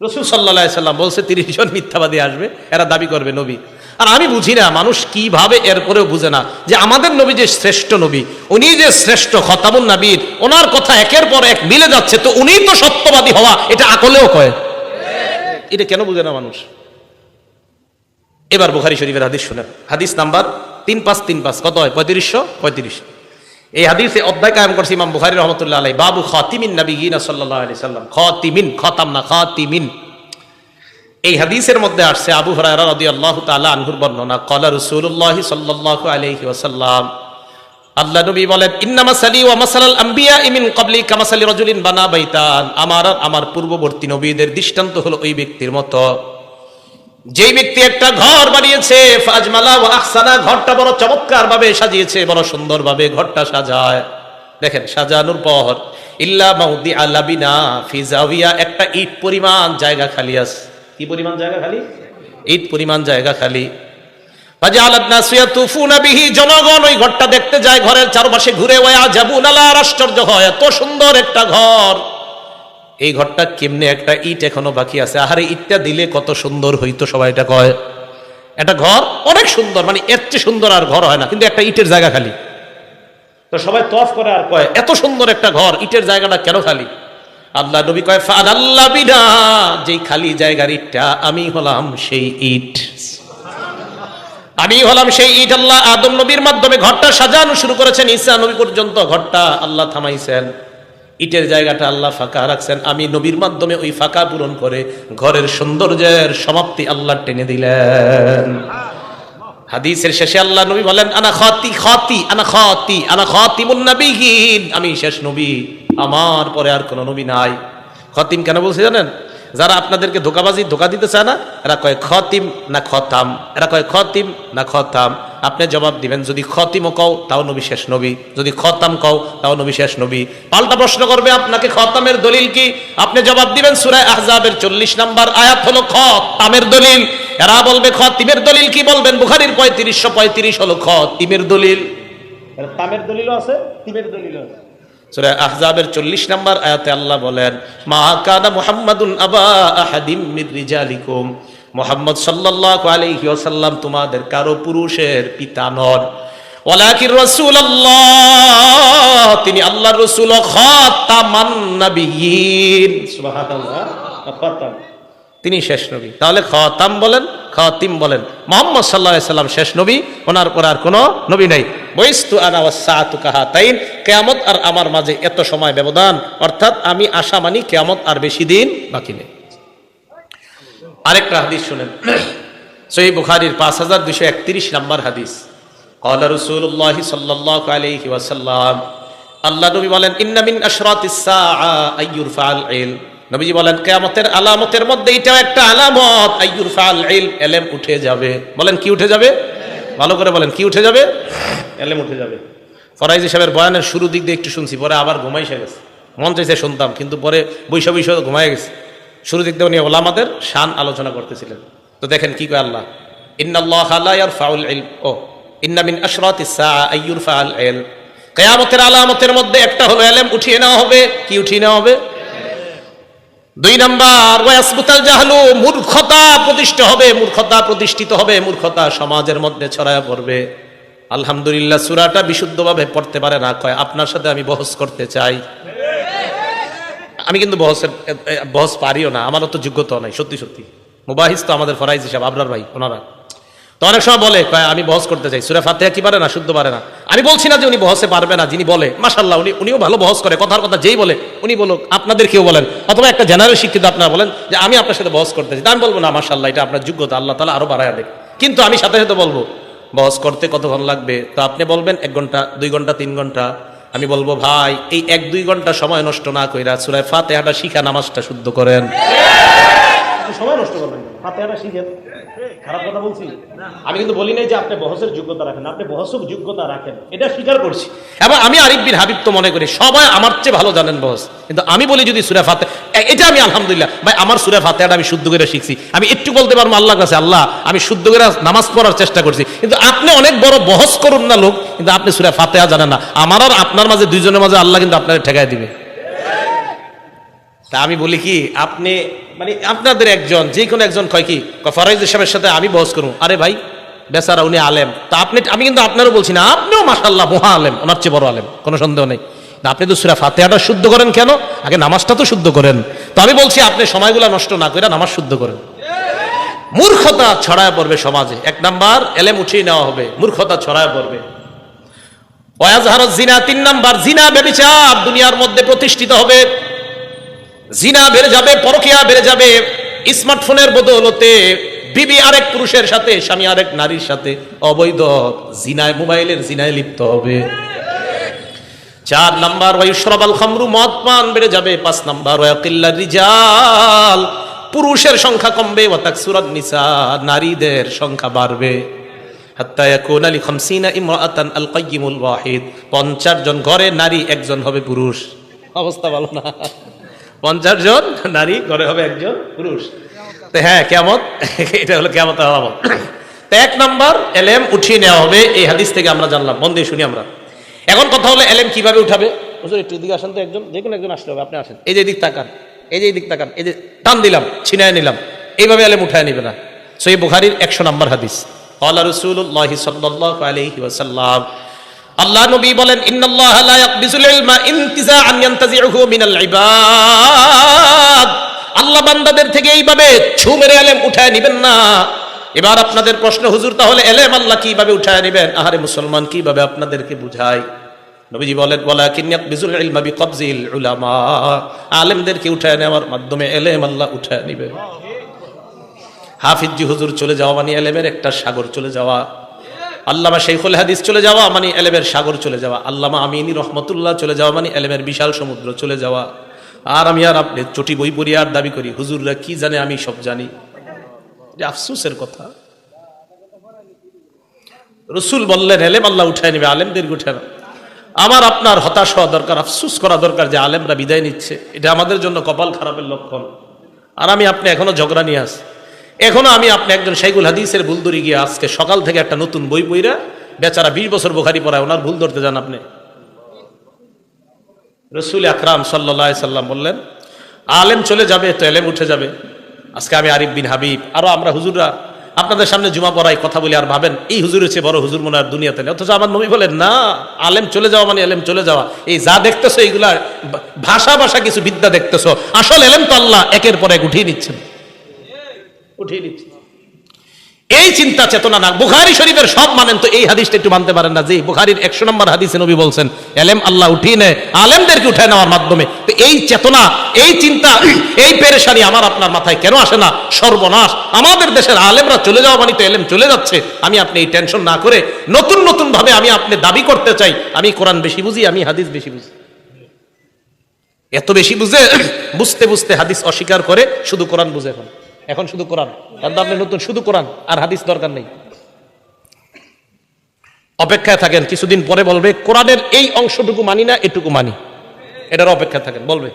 রাসূল সাল্লাল্লাহু আলাইহি সাল্লাম বলছে 30 জন মিথ্যাবাদী আসবে, এরা দাবি করবে নবী। আর আমি বুঝি না মানুষ কিভাবে এরপরেও বুঝে না যে আমাদের নবী যে শ্রেষ্ঠ নবী, উনি যে শ্রেষ্ঠ খতামুন নবীর, ওনার কথা একের পর এক মিলে যাচ্ছে, তো উনি তো সত্যবাদী হওয়া, এটা আকলেও কয়। এটা কেন বুঝে না মানুষ? এবার বুখারী শরীফের হাদিস শুনেন, হাদিস নাম্বার 3535, কত হয়? 3535। এই হাদিসে অধ্যায় কায়েম করছে ইমাম বুখারী রাহমাতুল্লাহ আলাইহি, বাবু খাতিমিন নবিয়িনা সাল্লাল্লাহু আলাইহি সাল্লাম। খাতিমিন, খতাম না, খাতিমিন। এই হাদিসের মধ্যে আসছে আবু হুরায়রা রাদিয়াল্লাহু তাআলা আনহুর বর্ণনা, ক্বালা রাসূলুল্লাহ সাল্লাল্লাহু আলাইহি ওয়াসাল্লাম, আল্লাহ নবী বলেন ইন্নামা সালি ওয়া মাসালাল আম্বিয়া মিন ক্বাবলি কামাসালি রাজুলিন বানা বাইতান, আমার পূর্ববর্তী নবীদের দৃষ্টান্ত হলো ওই ব্যক্তির মতো যেই ব্যক্তি একটা ঘর বানিয়েছে, ফাজমালা ওয়া আহসানা, ঘরটা বড় চমৎকার ভাবে সাজিয়েছে, বড় সুন্দর ভাবে ঘরটা সাজায়। দেখেন সাজানোর পর ইল্লা মাউদি আলাবিনা ফি জাওিয়া, একটা ইট পরিমাণ জায়গা খালি আছে। কি পরিমাণ জায়গা খালি? ইট পরিমাণ জায়গা খালি। ফাজালাত নাসিয়া তুফুনা বিহি, জনগণ ওই ঘরটা দেখতে যায়, ঘরের চারপাশে ঘুরে, ওয়া জাবুন আলা, আশ্চর্য হয়, এত সুন্দর একটা ঘর, এই ঘরটা কেমনে একটা ইট এখনো বাকি আছে, আহারে ইটটা দিলে কত সুন্দর হইতো, সবাই এটা কয়। একটা ঘর অনেক সুন্দর, মানে এর চেয়ে সুন্দর আর ঘর হয় না, কিন্তু একটা ইটের জায়গা খালি। তো সবাই তফ করে আর কয় এত সুন্দর একটা ঘর, ইটের জায়গাটা কেন খালি? আল্লাহ নবী কয় ফাআল্লাহ বিনা, যেই খালি জায়গার ইটটা আমি হলাম সেই ইট, আমি হলাম সেই ইট। আল্লাহ আদম নবীর মাধ্যমে ঘরটা সাজানো শুরু করেছেন, ঈসা নবী পর্যন্ত ঘরটা আল্লাহ থামাইছেন, ইটের জায়গাটা আল্লাহ ফাঁকা রাখছেন, আমি নবীর মাধ্যমে ওই ফাঁকা পূরণ করে ঘরের সৌন্দর্যের সমাপ্তি আল্লাহ টেনে দিলেন। হাদিসের শেষে আল্লাহ নবী বলেন আনা খাতিমুন নবিয়্যিন, আমি শেষ নবী, আমার পরে আর কোন নবী নাই। খাতিম কেন বলছে জানেন? যারা আপনাদেরকে ধোকা দিতে চায় না, এরা কয় খতিম না খতাম, এরা কয় খতিম না খতাম। আপনি জবাব দিবেন, যদি খতিমও কও তাও নবী শেষ নবী, যদি খতাম কও তাও নবী শেষ নবী। পাল্টা প্রশ্ন করবে আপনাকে খতামের দলিল কি, আপনি জবাব দিবেন সূরা আহজাবের 40 নম্বর আয়াত হলো খতামের দলিল। এরা বলবে খতিমের দলিল কি, বলবেন বুখারীর 3535 হলো খতিমের দলিল। তামের দলিলও আছে, তিমের দলিলও আছে। সূরা আহজাবের 40 নম্বর আয়াতে আল্লাহ বলেন, মা কানা মুহাম্মাদুন আবা আহাদিম মির রিজালিকুম, মুহাম্মদ সাল্লাল্লাহু আলাইহি ওয়াসাল্লাম তোমাদের কারো পুরুষের পিতা নন, ওয়ালাকিন রাসূলুল্লাহ, তিনি আল্লাহর রাসূল, খাতামান নবিয়্যিন, সুবহানাল্লাহ, খাতাম, তিনি শেষ নবী। তাহলে খাতাম বলেন, খাতিম বলেন, মুহাম্মদ সাল্লাল্লাহু আলাইহি সাল্লাম শেষ নবী, ওনার পর আর কোনো নবী নাই। বইস্তু আনা ওয়াস সাআতু কাহাতাইন, কিয়ামত আর আমার মাঝে এত সময় ব্যবধান, অর্থাৎ আমি আশা মানি কিয়ামত আর বেশি দিন বাকি নেই। আরেকটা হাদিস শুনেন, সহিহ বুখারীর 5231 নম্বর হাদিস। ক্বালা রাসূলুল্লাহ সাল্লাল্লাহু আলাইহি ওয়াসাল্লাম, আল্লাহ নবী বলেন, ইন্না মিন আশরাতিস সাআ আইয়ুরফাল ইলম, নবীজি বলেন কিয়ামতের আলামতের মধ্যে এটাও একটা আলামত, আইয়ুরফাল ইলম, ইলম উঠে যাবে। বলেন কি উঠে যাবে? ভালো করে বলেন, কি উঠে যাবে? ইলম উঠে যাবে। ফরাইজি সাহেবের বয়ানের শুরু দিক দিয়ে একটু শুনছি, পরে আবার ঘুমাইসে গেছে, মন চাইছে শুনতাম, কিন্তু পরে বৈশা ঘুমাই গেছে। শুরু দিক দিয়ে উনি ওলামাদের শান আলোচনা করতেছিলেন। তো দেখেন কি কয় আল্লাহ, ইন্নাল্লাহা লা ইয়ারফাউল ইলম, ও ইন্না মিন আশরাতিস সাআ আইয়ুরফাল ইলম, কিয়ামতের আলামতের মধ্যে একটা হলো ইলম উঠিয়ে নেওয়া হবে। কি উঠিয়ে নেওয়া হবে? 2 নাম্বার, ওয়াসবুতাল জাহলু, মূর্খতা প্রতিষ্ঠিত হবে, মূর্খতা সমাজের মধ্যে ছড়ায় পড়বে। আলহামদুলিল্লাহ সূরাটা বিশুদ্ধভাবে পড়তে পারে না, কয় আপনার সাথে আমি বহস করতে চাই। আমি কিন্তু বহস পারিও না, আমারও তো যোগ্যতা নাই, সত্যি সত্যি। মুবাহিস তো আমাদের ফরাইজ হিসাব আবরার ভাই, ওনারা তো অনেক সময় বলে, কয় আমি বহস করতে চাই, সূরা ফাতিহা কি পারে না, শুদ্ধ পারে না। আমি বলছি না যে উনি বহসে পারবে না, যিনি বলে মাশাআল্লাহ উনিও ভালো বহস করে, কথার কথা যেই বলে উনি বলুক, আপনাদের কেউ বলেন, অথবা একটা জেনারেল শিক্ষিত আপনারা বলেন যে আমি আপনার সাথে বহস করতে চাই, আমি বলবো না মাশাআল্লাহ এটা আপনার যোগ্যতা, আল্লাহ তাআলা আরো বাড়ায়া দেখ, কিন্তু আমি সাথে সাথে বলবো বহস করতে কতক্ষণ লাগবে। তো আপনি বলবেন 1 ঘন্টা, 2 ঘন্টা, 3 ঘন্টা। আমি বলবো ভাই এই 1-2 ঘন্টা সময় নষ্ট না কইরা সূরা ফাতিহাটা শিখা নামাজটা শুদ্ধ করেন। সময় নষ্ট করবেন, ফাতিহাটা শিখেন। খারাপ কথা বলছি? আমি কিন্তু বলি নাই যে আপনি বহসের যোগ্যতা রাখেন, আপনি বহসের যোগ্যতা রাখেন, এটা স্বীকার করছি। এবং আমি আরিফ বিন হাবিব তো মনে করি সবাই আমার চেয়ে ভালো জানেন বহস, কিন্তু আমি বলি যদি সূরা ফাতিহা, এটা আমি আলহামদুলিল্লাহ ভাই আমার সূরা ফাতিহাটা আমি শুদ্ধ করে শিখছি, আমি একটু বলতে পারবো আল্লাহর কাছে, আল্লাহ আমি শুদ্ধ করে নামাজ পড়ার চেষ্টা করছি। কিন্তু আপনি অনেক বড় বহস করুন না লোক, কিন্তু আপনি সূরা ফাতিহা জানেন না, আমার আর আপনার মাঝে দুইজনের মাঝে আল্লাহ কিন্তু আপনাকে ঠেকায় দিবে। তা আমি বলি কি, আপনি মানে আপনাদের একজন যে কোনো একজন কয় কি ফরাইজ সাহেবের সাথে আমি বহস করুন, আরে ভাই বেচারা উনি আলেম, তা আপনি, আমি কিন্তু আপনারও বলছি না, আপনিও মাশাআল্লাহ মহা আলেম, ওনার চেয়ে বড় আলেম, কোনো সন্দেহ নেই। আপনি তো সূরা ফাতিহাটা শুদ্ধ করেন কেন? আগে নামাজটা তো শুদ্ধ করেন। তো আমি বলছি আপনি সময়গুলো নষ্ট না করে নামাজ শুদ্ধ করেন। মূর্খতা ছড়ায় পড়বে সমাজে, 1 নাম্বার ইলম উঠিয়ে নেওয়া হবে, মূর্খতা ছড়ায় পড়বে। ওয়াজহারুজ জিনা, 3 নাম্বার জিনা ব্যভিচার দুনিয়ার মধ্যে প্রতিষ্ঠিত হবে, জিনা বেড়ে যাবে, পরকিয়া বেড়ে যাবে। স্মার্টফোনের বদৌলতে বিবি আরেক পুরুষের সাথে, স্বামী আরেক নারীর সাথে অবৈধ জিনায়, মোবাইলের জিনায় লিপ্ত হবে। 4 নাম্বার ওয়ায়ুশরাবাল খামরু, মদ পান বেড়ে যাবে। 5 নাম্বার ওয়াকিল্লার রিজাল, পুরুষের সংখ্যা কমবে। ওয়া তাকসুরান নিসা, নারীদের সংখ্যা বাড়বে। হাত্তা ইয়াকুনা লি 50 ইমরাআতান আল কাইয়িমুল ওয়াহিদ, 50 জন ঘরে নারী, 1 জন হবে পুরুষ। অবস্থা ভালো না? 50 জন নারী ঘরে হবে 1 জন পুরুষ। তো হ্যাঁ কিয়ামত, এটা হলো কিয়ামতের আলামত। তো 1 নাম্বার ইলম উঠিয়ে নেওয়া হবে, এই হাদিস থেকে আমরা জানলাম। মন দিয়ে শুনি আমরা। এখন কথা হলো ইলম কিভাবে উঠাবে। হুজুর একটু এদিকে আসেন তো, একজন যে কোনো একজন আসলে হবে, আপনি আসেন, এই যে এদিক তাকান, এই যে এদিক তাকান, এই যে টান দিলাম, ছিনায় নিলাম, এইভাবে ইলম উঠায় নিবে না। সহিহ বুখারীর 100 নম্বর হাদিস। ক্বালা রাসূলুল্লাহ সাল্লাল্লাহু আলাইহি ওয়াসাল্লাম, আল্লাহ নবী বলেন, ইন্নাল্লাহা লা ইয়াকবিজুল ইলমা ইনতিজাআন ইয়ানতাজিউহু মিনাল ইবাদ, আল্লাহ বান্দাদের থেকে এইভাবে ছু মেরে ইলম উঠায় নেবেন না। এবার আপনাদের প্রশ্ন, হুজুর তাহলে ইলম আল্লাহ কিভাবে উঠায় নেবেন? আহারে মুসলমান, কিভাবে আপনাদেরকে বুঝাই? নবীজি বলেন, ওয়ালাকিন ইয়াকবিজুল ইলমা বিকবজিল উলামা, আলেমদেরকে উঠায় নেওয়ার মাধ্যমে ইলম আল্লাহ উঠায় নেবেন। হাফিজ হুজুর চলে যাওয়া মানে ইলমের একটা সাগর চলে যাওয়া, আল্লামা শাইখুল হাদিস চলে যাওয়া মানে ইলমের সাগর চলে যাওয়া, আল্লামা আমিনী রহমতুল্লাহ চলে যাওয়া মানে ইলমের বিশাল সমুদ্র চলে যাওয়া। আর আমি আর আপনি চটি বই পড়ি আর দাবি করি হুজুররা কি জানে আমি সব জানি। এটা আফসোসের কথা। রসুল বললেন এলেম আল্লাহ উঠায় নেবে, আলেমদের উঠে না। আমার আপনার হতাশ হওয়া দরকার, আফসোস করা দরকার যে আলেমরা বিদায় নিচ্ছে। এটা আমাদের জন্য কপাল খারাপের লক্ষণ। আর আমি আপনি এখনো ঝগড়া নিয়ে আস, এখনো আমি আপনি একজন শাইখুল হাদিসের ভুল ধরে গিয়ে আজকে সকাল থেকে একটা নতুন বই পইরা বেচারা 20 বছর বুখারী পড়ায়, ওনার ভুল ধরতে যান আপনি। রসুল আকরাম সাল্লাল্লাহু আলাইহি সাল্লাম বললেন আলেম চলে যাবে তো এলেম উঠে যাবে। আজকে আমি আরিফ বিন হাবিব আরো আমরা হুজুররা আপনাদের সামনে জুমা পড়াই কথা বলি আর ভাবেন এই হুজুরের চেয়ে বড় হুজুর মনে আর দুনিয়াতে নেই, অথচ আমার নবী বলেন না, আলেম চলে যাওয়া মানে এলেম চলে যাওয়া। এই যা দেখতেছো এইগুলা ভাষা কিছু বিদ্যা দেখতেছো, আসল এলেম তো আল্লাহ একের পর এক উঠিয়ে নিচ্ছেন, উঠিয়ে নিচ্ছেন। এই চিন্তা চেতনা না। বুখারী শরীফের সব মানেন তো এই হাদিসটা একটু মানতে পারেন না যে বুখারীর 100 নম্বর হাদিসে নবী বলছেন এলেম আল্লাহ উঠিয়ে নেয় আলেমদেরকে উঠায় নেওয়ার মাধ্যমে। তো এই চেতনা, এই চিন্তা, এই পেরেশানি আমার আপনার মাথায় কেন আসে না? সর্বনাশ, আমাদের দেশের আলেমরা চলে যাওয়া মানে তো এলেম চলে যাচ্ছে। আমি আপনি এই টেনশন না করে নতুন নতুন ভাবে আমি আপনি দাবি করতে চাই আমি কোরআন বেশি বুঝি, আমি হাদিস বেশি বুঝি। এত বেশি বুঝতে বুঝতে হাদিস অস্বীকার করে শুধু কোরআন বুঝে এখন শুধু কোরআন, কারণ আপনি নতুন শুধু কোরআন আর হাদিস দরকার নেই। অপেক্ষায় থাকেন, কিছুদিন পরে বলবে কোরআনের এই অংশটুকু মানি না, এটুকু মানি। এটার অপেক্ষায় থাকেন, বলবে।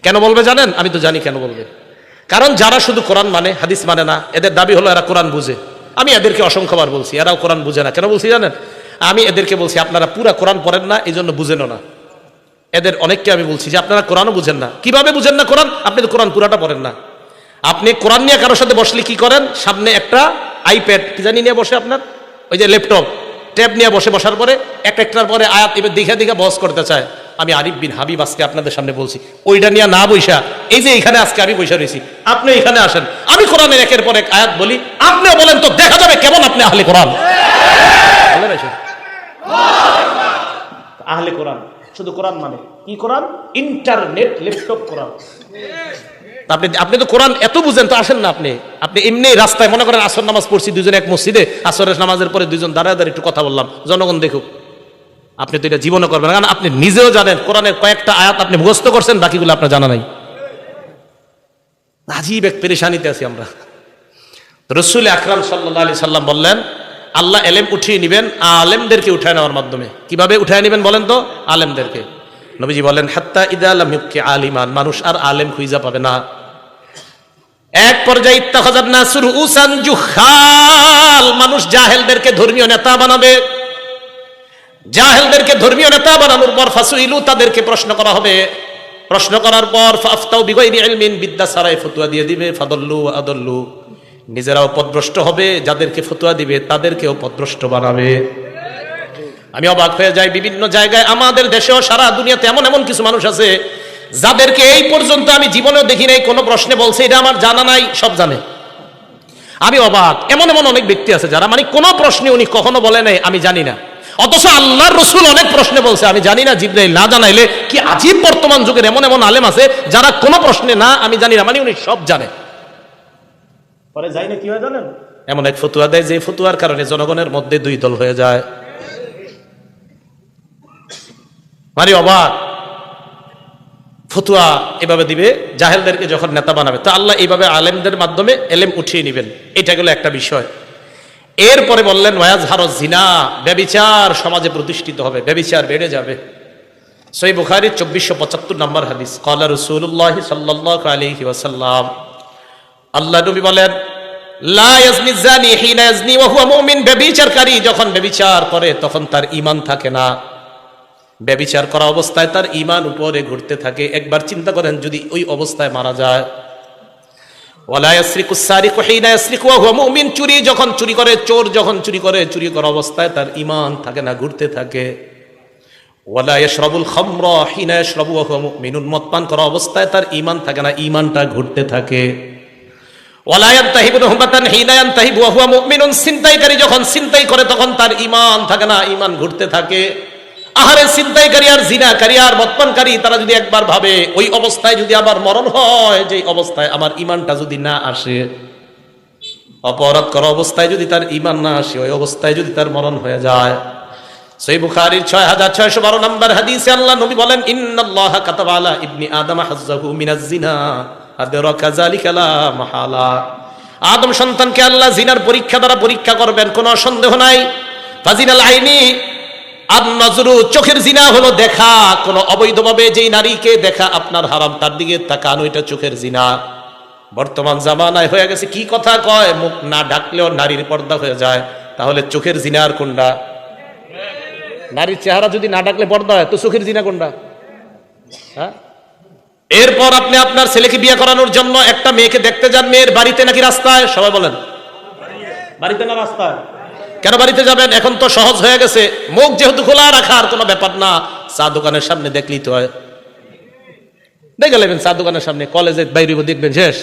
কেন বলবে জানেন? আমি তো জানি কেন বলবে। কারণ যারা শুধু কোরআন মানে হাদিস মানে না, এদের দাবি হলো এরা কোরআন বুঝে। আমি এদেরকে অসংখ্যবার বলছি এরাও কোরআন বুঝে না। কেন বলছি জানেন? আমি এদেরকে বলছি আপনারা পুরা কোরআন পড়েন না, এই জন্য বুঝেনও না। এদের অনেককে আমি বলছি যে আপনারা কোরআনও বুঝেন না। কিভাবে বুঝেন না কোরআন? আপনি তো কোরআন পুরাটা পড়েন না। আপনি কোরআন নিয়ে কারোর সাথে বসলে কি করেন? সামনে একটা আইপ্যাড কি জানি নিয়ে বসে, আপনার ওই যে ল্যাপটপ ট্যাব নিয়ে বসার পরে একটার পরে আয়াত এবার দেখে বস করতে চায়। আমি আরিফ বিন হাবিব আজকে আপনাদের সামনে বলছি ওইটা নিয়ে না বইসা, এই যে এখানে আজকে আমি বসে রয়েছি, আপনি এখানে আসেন, আমি কোরআনের একের পর এক আয়াত বলি, আপনিও বলেন তো দেখা যাবে কেমন আপনি আহলে কোরআন। আহলে কোরআন শুধু কোরআন মানে কি? কোরআন ইন্টারনেট ল্যাপটপ কোরআন। আপনি তো কোরআন এত বুঝেন তো আসেন না আপনি এমনি রাস্তায় মনে করেন আসর নামাজ পড়ছি দুজন এক মসজিদে, আসরের নামাজের পরে দুজন দাঁড়ায় একটু কথা বললাম, জনগণ দেখুক। আপনি তো এটা জীবনে করবেন, কারণ আপনি নিজেও জানেন কোরআনের কয়েকটা আয়াত আপনি মুখস্থ করছেন, বাকিগুলো আপনার জানা নাই। আজীব এক পেরেশানিতে আছি আমরা। রাসূল আকরাম সাল্লাল্লাহু আলাইহি সাল্লাম বললেন আল্লাহ এলেম উঠিয়ে নেবেন আলেমদেরকে উঠায় নেওয়ার মাধ্যমে। কিভাবে উঠায় নেবেন বলেন তো? আলেমদেরকে। নবীজি বলেন হাত্তা ইদা লাম ইবকি আলিমান, মানুষ আর আলেম খুঁজে পাবে না। এক পর্যায়ে ইত্তাখাযান নাসু রুউসান জুহাল, মানুষ জাহেলদেরকে ধর্মীয় নেতা বানাবে। জাহেলদেরকে ধর্মীয় নেতা বানানোর পর ফাসুইলু, তাদেরকে প্রশ্ন করা হবে। প্রশ্ন করার পর ফাফতাউ বিগাইরি ইলমিন, বিদ্যা ছাড়াই ফতোয়া দিয়ে দিবে। ফাদল্লু ওয়া আদল্লু, নিজেরাও পথভ্রষ্ট হবে, যাদেরকে ফতোয়া দিবে তাদেরকেও পথভ্রষ্ট বানাবে। আমি অবাক হয়ে যাই, বিভিন্ন জায়গায় আমাদের দেশেও সারা দুনিয়াতে এমন এমন কিছু মানুষ আছে যাদেরকে এই পর্যন্ত আমি জীবনেও দেখি নাই কোনো প্রশ্নে বলছে এটা আমার জানা নাই, সব জানে। আমি অবাক, এমন এমন অনেক ব্যক্তি আছে যারা মানে কোনো প্রশ্নে উনি কখনো বলে নাই আমি জানি না, অথচ আল্লাহর রাসূল অনেক প্রশ্নে বলছে আমি জানি না, জিবরাইল না জানাইলে। কি আজীব বর্তমান যুগের এমন এমন আলেম আছে যারা কোনো প্রশ্নে না আমি জানি না মানে উনি সব জানে। পরে যাই না কি হয় জানেন? এমন এক ফতোয়া দেয় যে ফতোয়ার কারণে জনগণের মধ্যে দুই দল হয়ে যায়। মানে অবাক, ফতোয়া এভাবে দিবে, জাহেলদেরকে যখন নেতা বানাবে। তো আল্লাহ এইভাবে আলেমদের মাধ্যমে এলেম উঠিয়ে নেবেন। এটা গেল একটা বিষয়। এরপরে বললেন ওয়াজহারুজ জিনা, ব্যভিচার সমাজে প্রতিষ্ঠিত হবে, ব্যভিচার বেড়ে যাবে। সহিহ বুখারী 2475 নম্বর হাদিস, ক্বালা রাসূলুল্লাহ সাল্লাল্লাহু আলাইহি ওয়াসাল্লাম, আল্লাহ নবী বলেন লা ইয়াজনি জানি হিনা ইয়াজনি ওয়া হুয়া মুমিন, ব্যভিচারকারী যখন ব্যভিচার করে তখন তার ঈমান থাকে না। ব্যভিচার করা অবস্থায় তার ঈমান উপরে ঘুরতে থাকে। একবার চিন্তা করেন যদি ওই অবস্থায় মারা যায়। ওয়ালা ইয়াসরিকুস সারিকু হিনা ইয়াসরিকু ওয়া হুয়া মুমিন, চুরি যখন চুরি করে, চোর যখন চুরি করে, চুরি করা অবস্থায় তার ঈমান থাকে না, ঘুরতে থাকে। ওয়ালা ইয়াশরাবুল খামরা হিনা ইয়াশরাবু ওয়া হুয়া মুমিনুন, মদ পান করা অবস্থায় তার ঈমান থাকে না, ঈমানটা ঘুরতে থাকে। ওয়ালা ইয়ানতাহিবু নুহবাতান হিনা ইয়ানতাহিবু ওয়া হুয়া মুমিনুন, ছিনতাইকারী যখন ছিনতাই করে তখন তার ঈমান থাকে না, ঈমান ঘুরতে থাকে। আহারে ছিনতাইকারী আর জিনাকারী আর মদপানকারী তারা যদি একবার ভাবে ওই অবস্থায় যদি আবার মরণ হয়, যে অবস্থায় আমার ঈমানটা যদি না আসে, অপরাধ করা অবস্থায় যদি তার ঈমান না আসে, ওই অবস্থায় যদি তার মরণ হয়ে যায়, সহিহ বুখারীর 6612 নম্বর হাদিসে আল্লাহ নবী বলেন, ইন্নাল্লাহা কাতাবা আলা ইবনি আদম হাজ্জাহু মিনাজ জিনা আদরাকা যালিকা লা মাহালা। আদম সন্তানকে আল্লাহ জিনার পরীক্ষা দ্বারা পরীক্ষা করবেন, কোনো সন্দেহ নাই। ফাজিনাল আইনি আন-নজরু, চোখের জিনা হলো দেখা, কোনো অবৈধভাবে যেই নারীকে দেখা আপনার হারাম, তার দিকে তাকানো, এটা চোখের জিনা। বর্তমান জামানায় হয়ে গেছে কি কথা কয়, মুখ না ঢাকলেও নারীর পর্দা হয়ে যায়। তাহলে চোখের জিনার কোনটা? নারীর চেহারা যদি না ঢাকলে পর্দা হয়, তো চোখের জিনা কোনটা? হ্যাঁ। এরপর আপনি আপনার ছেলেকে বিয়ে করানোর জন্য একটা মেয়েকে দেখতে যান, মেয়ের বাড়িতে নাকি রাস্তায়? সবাই বলেন বাড়িতে না রাস্তায়? কেন বাড়িতে যাবেন? এখন তো সহজ হয়ে গেছে, মুখ যেহেতু খোলা রাখার কোনো ব্যাপার না, চা দোকানের সামনে দেখলেই তো হয়। দেখে নেবেন চা দোকানের সামনে, কলেজে বাইরে দেখবেন শেষ।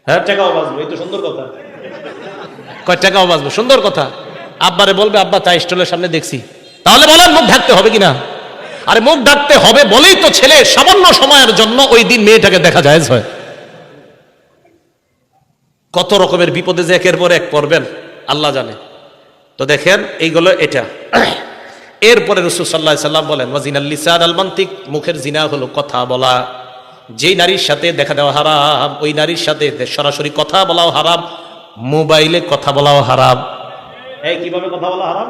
হ্যাঁ, টাকাও বাঁচবো, এই তো সুন্দর কথা। কয় টাকাও বাঁচবো, সুন্দর কথা। আব্বারে বলবে, আব্বা চা স্টলের সামনে দেখছি। তাহলে বলেন মুখ ঢাকতে হবে কিনা? আরে মুখ ঢাকতে হবে বলেই তো ছেলে সামান্য সময়ের জন্য ওই দিন মেয়েটাকে দেখা যায়। কত রকমের বিপদে যে একের পর এক পড়বেন আল্লাহ জানে। তো দেখেন এইগুলো এটা। এরপরে রাসূল সাল্লাল্লাহু আলাইহি সাল্লাম বলেন, ওয়াজিনাল লিসান আল মানতিক, মুখের জিনা হলো কথা বলা। যেই নারীর সাথে দেখা দেওয়া হারাম, ওই নারীর সাথে সরাসরি কথা বলাও হারাম, মোবাইলে কথা বলাও হারাম। এই কিভাবে কথা বলা হারাম?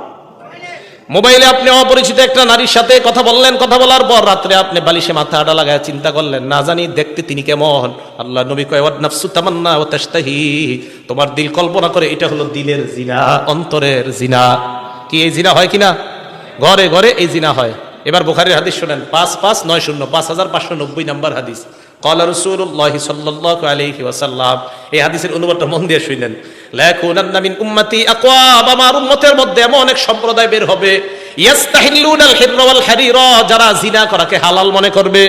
মোবাইলে আপনি অপরিচিত একটা নারীর সাথে কথা বললেন, কথা বলার পর রাত্রে আপনি বালিশে মাথা আড়া লাগায় চিন্তা করলেন, না জানি দেখতে তিনি কেমন। আল্লাহ নবী কয়, ওয়ান নাফসু তামান্না ওয়া তাশতাহি, তোমার দিল কল্পনা করে, এটা হলো দিলের জিনা, অন্তরের জিনা। কি এই জিনা হয় কিনা? ঘরে ঘরে এই জিনা হয়। এবার বুখারীর হাদিস শুনেন, 5590 5590 নম্বর হাদিস। ক্বালা রাসূলুল্লাহ সাল্লাল্লাহু আলাইহি ওয়াসাল্লাম, এই হাদিসের অনুবাদটা মন দিয়ে শুনেন। লা ইয়াকুনান্না মিন উম্মতি আকওয়াম, আমার উম্মতের মধ্যে এমন এক সম্প্রদায় বের হবে, ইয়াস্তাহিল্লুনাল হিররা ওয়াল হারিরা, যারা জিনা করাকে হালাল মনে করবে,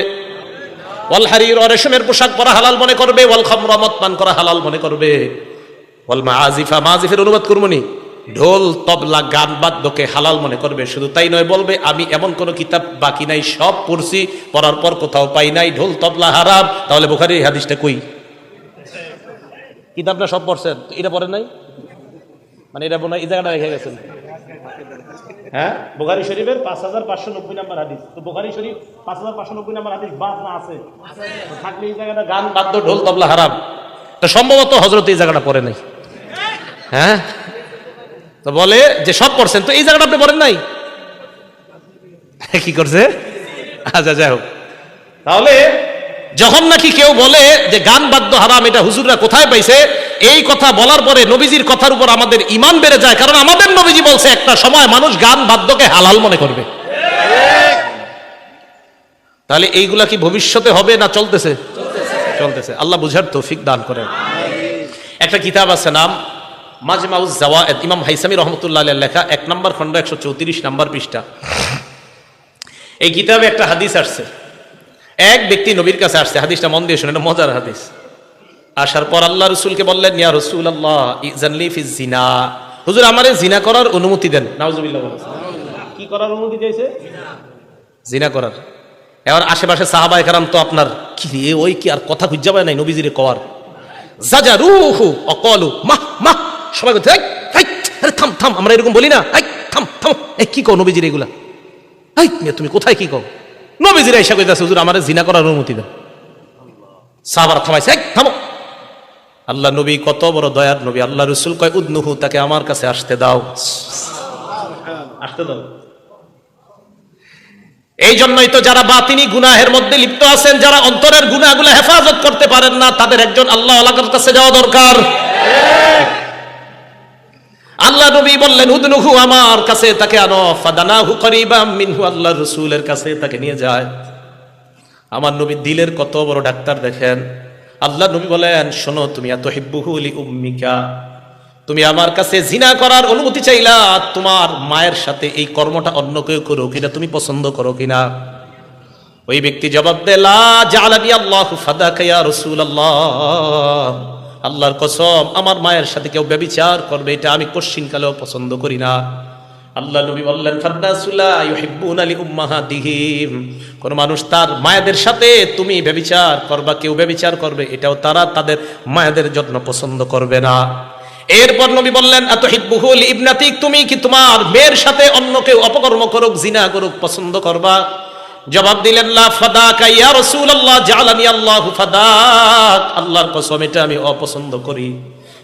ওয়াল হারিরা, রেশমের পোশাক পরা হালাল মনে করবে, ওয়াল খামরা, মদ পান করা হালাল মনে করবে, ওয়াল মাআজিফা, মাআজিফের অনুবাদ করবনি, ঢোল তবলা গান বাদ্যকে হালাল মনে করবে। শুধু তাই নয়, বলবে আমি এমন কোন কিতাব বাকি নাই, সব পড়ছি, পড়ার পর কোথাও পাই নাই ঢোল তবলা হারাম। তাহলে বুখারীর এই হাদিসটা কই? কিতাবটা সব পড়ছেন, এটা পড়েন নাই? মানে এটা বোনা এই জায়গাটা রেখে গেছেন। হ্যাঁ, বুখারী শরীফের 5590 নম্বর হাদিস। তো বুখারী শরীফ 5590 নম্বর হাদিস বাদ না আছে? থাকলে এই জায়গাটা গান বাদ্য ঢোল তবলা হারাম, তো সম্ভবত হযরত এই জায়গাটা পড়ে নাই। হ্যাঁ, তো বলে যে সব পড়ছেন, তো এই জায়গাটা আপনি পড়েন নাই, কি করছে? আচ্ছা, যাই হোক। তাহলে যখন নাকি কেউ বলে যে গান বাদ্য হারাম, এটা হুজুররা কোথায় পাইছে, এই কথা বলার পরে নবীজির কথার উপর আমাদের ঈমান বেড়ে যায়, কারণ আমাদের নবীজি বলছে একটা সময় মানুষ গান বাদ্যকে হালাল মনে করবে। তাহলে এইগুলা কি ভবিষ্যতে হবে না চলতেছে? চলতেছে। আল্লাহ বুঝার তৌফিক দান করেন। একটা কিতাব আছে, নাম মাজমাউজ জাওয়ায়েদ, ইমাম হাইসামি রহমতুল্লাহ আলাইহির লেখা, 1 নম্বর খণ্ড 134 নম্বর পৃষ্ঠা। এই কিতাবে একটা হাদিস আসছে, এক ব্যক্তি নবীর কাছে আসছে, হাদিসটা মন দিয়ে শুনে, এটা মজার হাদিস। আসার পর আল্লাহ রাসূলকে বললেন, ইয়া রাসূলুল্লাহ ইযনলি ফিজ জিনা, হুজুর আমারে জিনা করার অনুমতি দেন। নাউজুবিল্লাহ। কি করার অনুমতি চাইছে? জিনা করার। এবার আশেপাশে সাহাবায়ে কেরাম তো আপনার কি রে, ওই কি আর কথা খুঁজে পায় নাই নবীজিরে কওয়ার, জাজারুহু অকলু মাহ মাহ, সবাই বলতে আরে থাম থাম, আমরা এরকম বলি না, থাম থাম, এই কি কও নবীজির এগুলা, তুমি কোথায় কি কও? নবীজির আয়েশা কইতাছে, হুজুর আমারে জিনা করার অনুমতি দেন। সাহাবারা থামাইছে, থামো। আল্লাহ নবী কত বড় দয়ার নবী, আল্লাহ রাসূল কয়, উদনুহু, তাকে আমার কাছে আসতে দাও, আসতে দাও। এই জন্যই তো যারা বাতিনি গুনাহের মধ্যে লিপ্ত আছেন, যারা অন্তরের গুনাহগুলো হেফাজত করতে পারেন না, তাদের একজন আল্লাহ ওয়ালার কাছে যাওয়া দরকার। আল্লাহ নবী বললেন, উদনুহু, আমার কাছে তাকে আনো, ফাদানাহু করিবাম মিনহু, আল্লাহ রাসূলের কাছে তাকে নিয়ে যায়। আমার নবী দিলের কত বড় ডাক্তার দেখেন। আল্লাহ নবী বলেন, শোনো, তুমি আতুহিব্বুহু লি উম্মিকা, তুমি আমার কাছে জিনা করার অনুমতি চাইলা, তোমার মায়ের সাথে এই কর্মটা অন্য কেউ করো কিনা তুমি পছন্দ করো কিনা? ওই ব্যক্তি জবাব দেয়, লা জাআলানি আল্লাহু ফাদাকা ইয়া রাসূলুল্লাহ, আল্লাহর কসম আমার মায়ের সাথে কেউ ব্যভিচার করবে এটা আমি কোশ্চিনকালেও পছন্দ করি না। আল্লাহ নবী বললেন, ফান্নাসু লা ইউহিব্বুনা লি উম্মাহাতিহিম, কোন মানুষ তার মায়েদের সাথে তুমি ব্যভিচার করবা, কেউ ব্যভিচার করবে, এটাও তারা তাদের মায়েদের জন্য পছন্দ করবে না। এরপর নবী বললেন আতুহিব্বুহু লিইবনাতিক, তুমি কি তোমার মেয়ের সাথে অন্য কেউ অপকর্ম করুক, জিনা করুক পছন্দ করবা? জবাব দিলেন লা ফাদাকা ইয়া রাসূলুল্লাহ, জাআলানি আল্লাহু ফাদাক, আল্লাহর কসম এটা আমি অপছন্দ করি।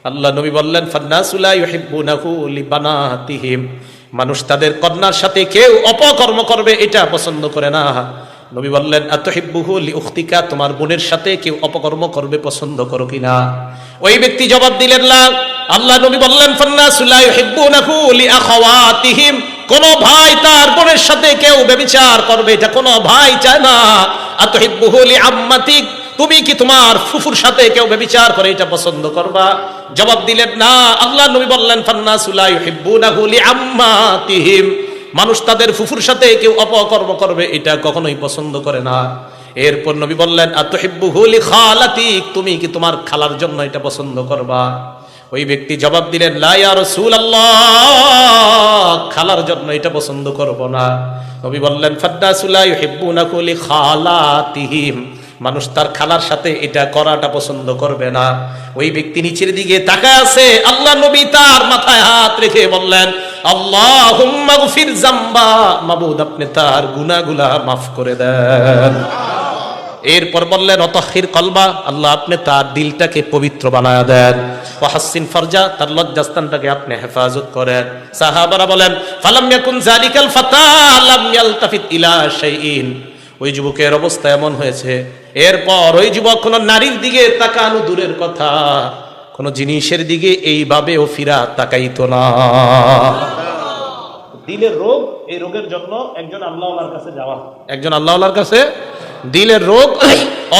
আল্লাহ নবী বললেন ফান্নাসু লা ইউহিব্বুনাহু লিবানাতিহিম, মানুষ তাদের কন্যার সাথে কেউ অপকর্ম করবে এটা পছন্দ করে না। নবী বললেন আতুহিব্বুহু লিউখতিকা, তোমার বোনের সাথে কেউ অপকর্ম করবে পছন্দ করো কিনা? ওই ব্যক্তি জবাব দিলেন না। আল্লাহ নবী বললেন ফান্নাসু লা ইউহিব্বুনাহু লিআখাওয়াতিহিম, কোন ভাই তার বোনের সাথে কেউ ব্যভিচার করবে এটা কোন ভাই চায় না। আতুহিব্বুহু লিআম্মাতিক, তুমি কি তোমার ফুফুর সাথে কেউ ব্যভিচার করে এটা পছন্দ করবা? জবাব দিলেন না। আল্লাহ নবী বললেন ফান্নাসু লা ইউহিব্বুনাহু লিআম্মাতিহিম, মানুষ তাদের ফুফুর সাথে কেউ অপকর্ম করবে এটা কখনোই পছন্দ করে না। এরপর নবী বললেন আতুহিব্বুহু লিখালাতিক, তুমি কি তোমার খালার জন্য এটা পছন্দ করবা? ওই ব্যক্তি জবাব দিলেন লা ইয়া রাসূলুল্লাহ, খালার জন্য এটা পছন্দ করব না। নবী বললেন ফান্নাসু লা ইউহিব্বুনাহু লিখালাতিহিম, মানুষ তার খালার সাথে এটা করাটা পছন্দ করবে না। ওই ব্যক্তি নিচের দিকে তাকায় আছে। আল্লাহ নবী তার মাথায় হাত রেখে বললেন আল্লাহুম্মা গফির যামবা, মাবুদ আপনি তার গুনাহগুলা মাফ করে দেন। এরপর বললেন অতহির কলবা, আল্লাহ আপনি তার দিলটাকে পবিত্র বানায়া দেন। ওয়াহাসসিন ফারজা, তার লজ্জাস্থানটাকে আপনি হেফাজত করেন। সাহাবারা বলেন ফালাম ইয়াকুন যালিকাল ফাতা লাম ইয়ালতাফিত ইলা শাইইন, ওই যুবকের অবস্থা এমন হয়েছে এরপর ওই যুবক কোন নারীর দিকে তাকানো দূরের কথা, কোন জিনিসের দিকে এইভাবেও ফিরা তাকাইতো না। দিলের রোগ, এই রোগের জন্য একজন আল্লাহওয়ালার কাছে যাওয়া, একজন আল্লাহওয়ালার কাছে। দিলের রোগ,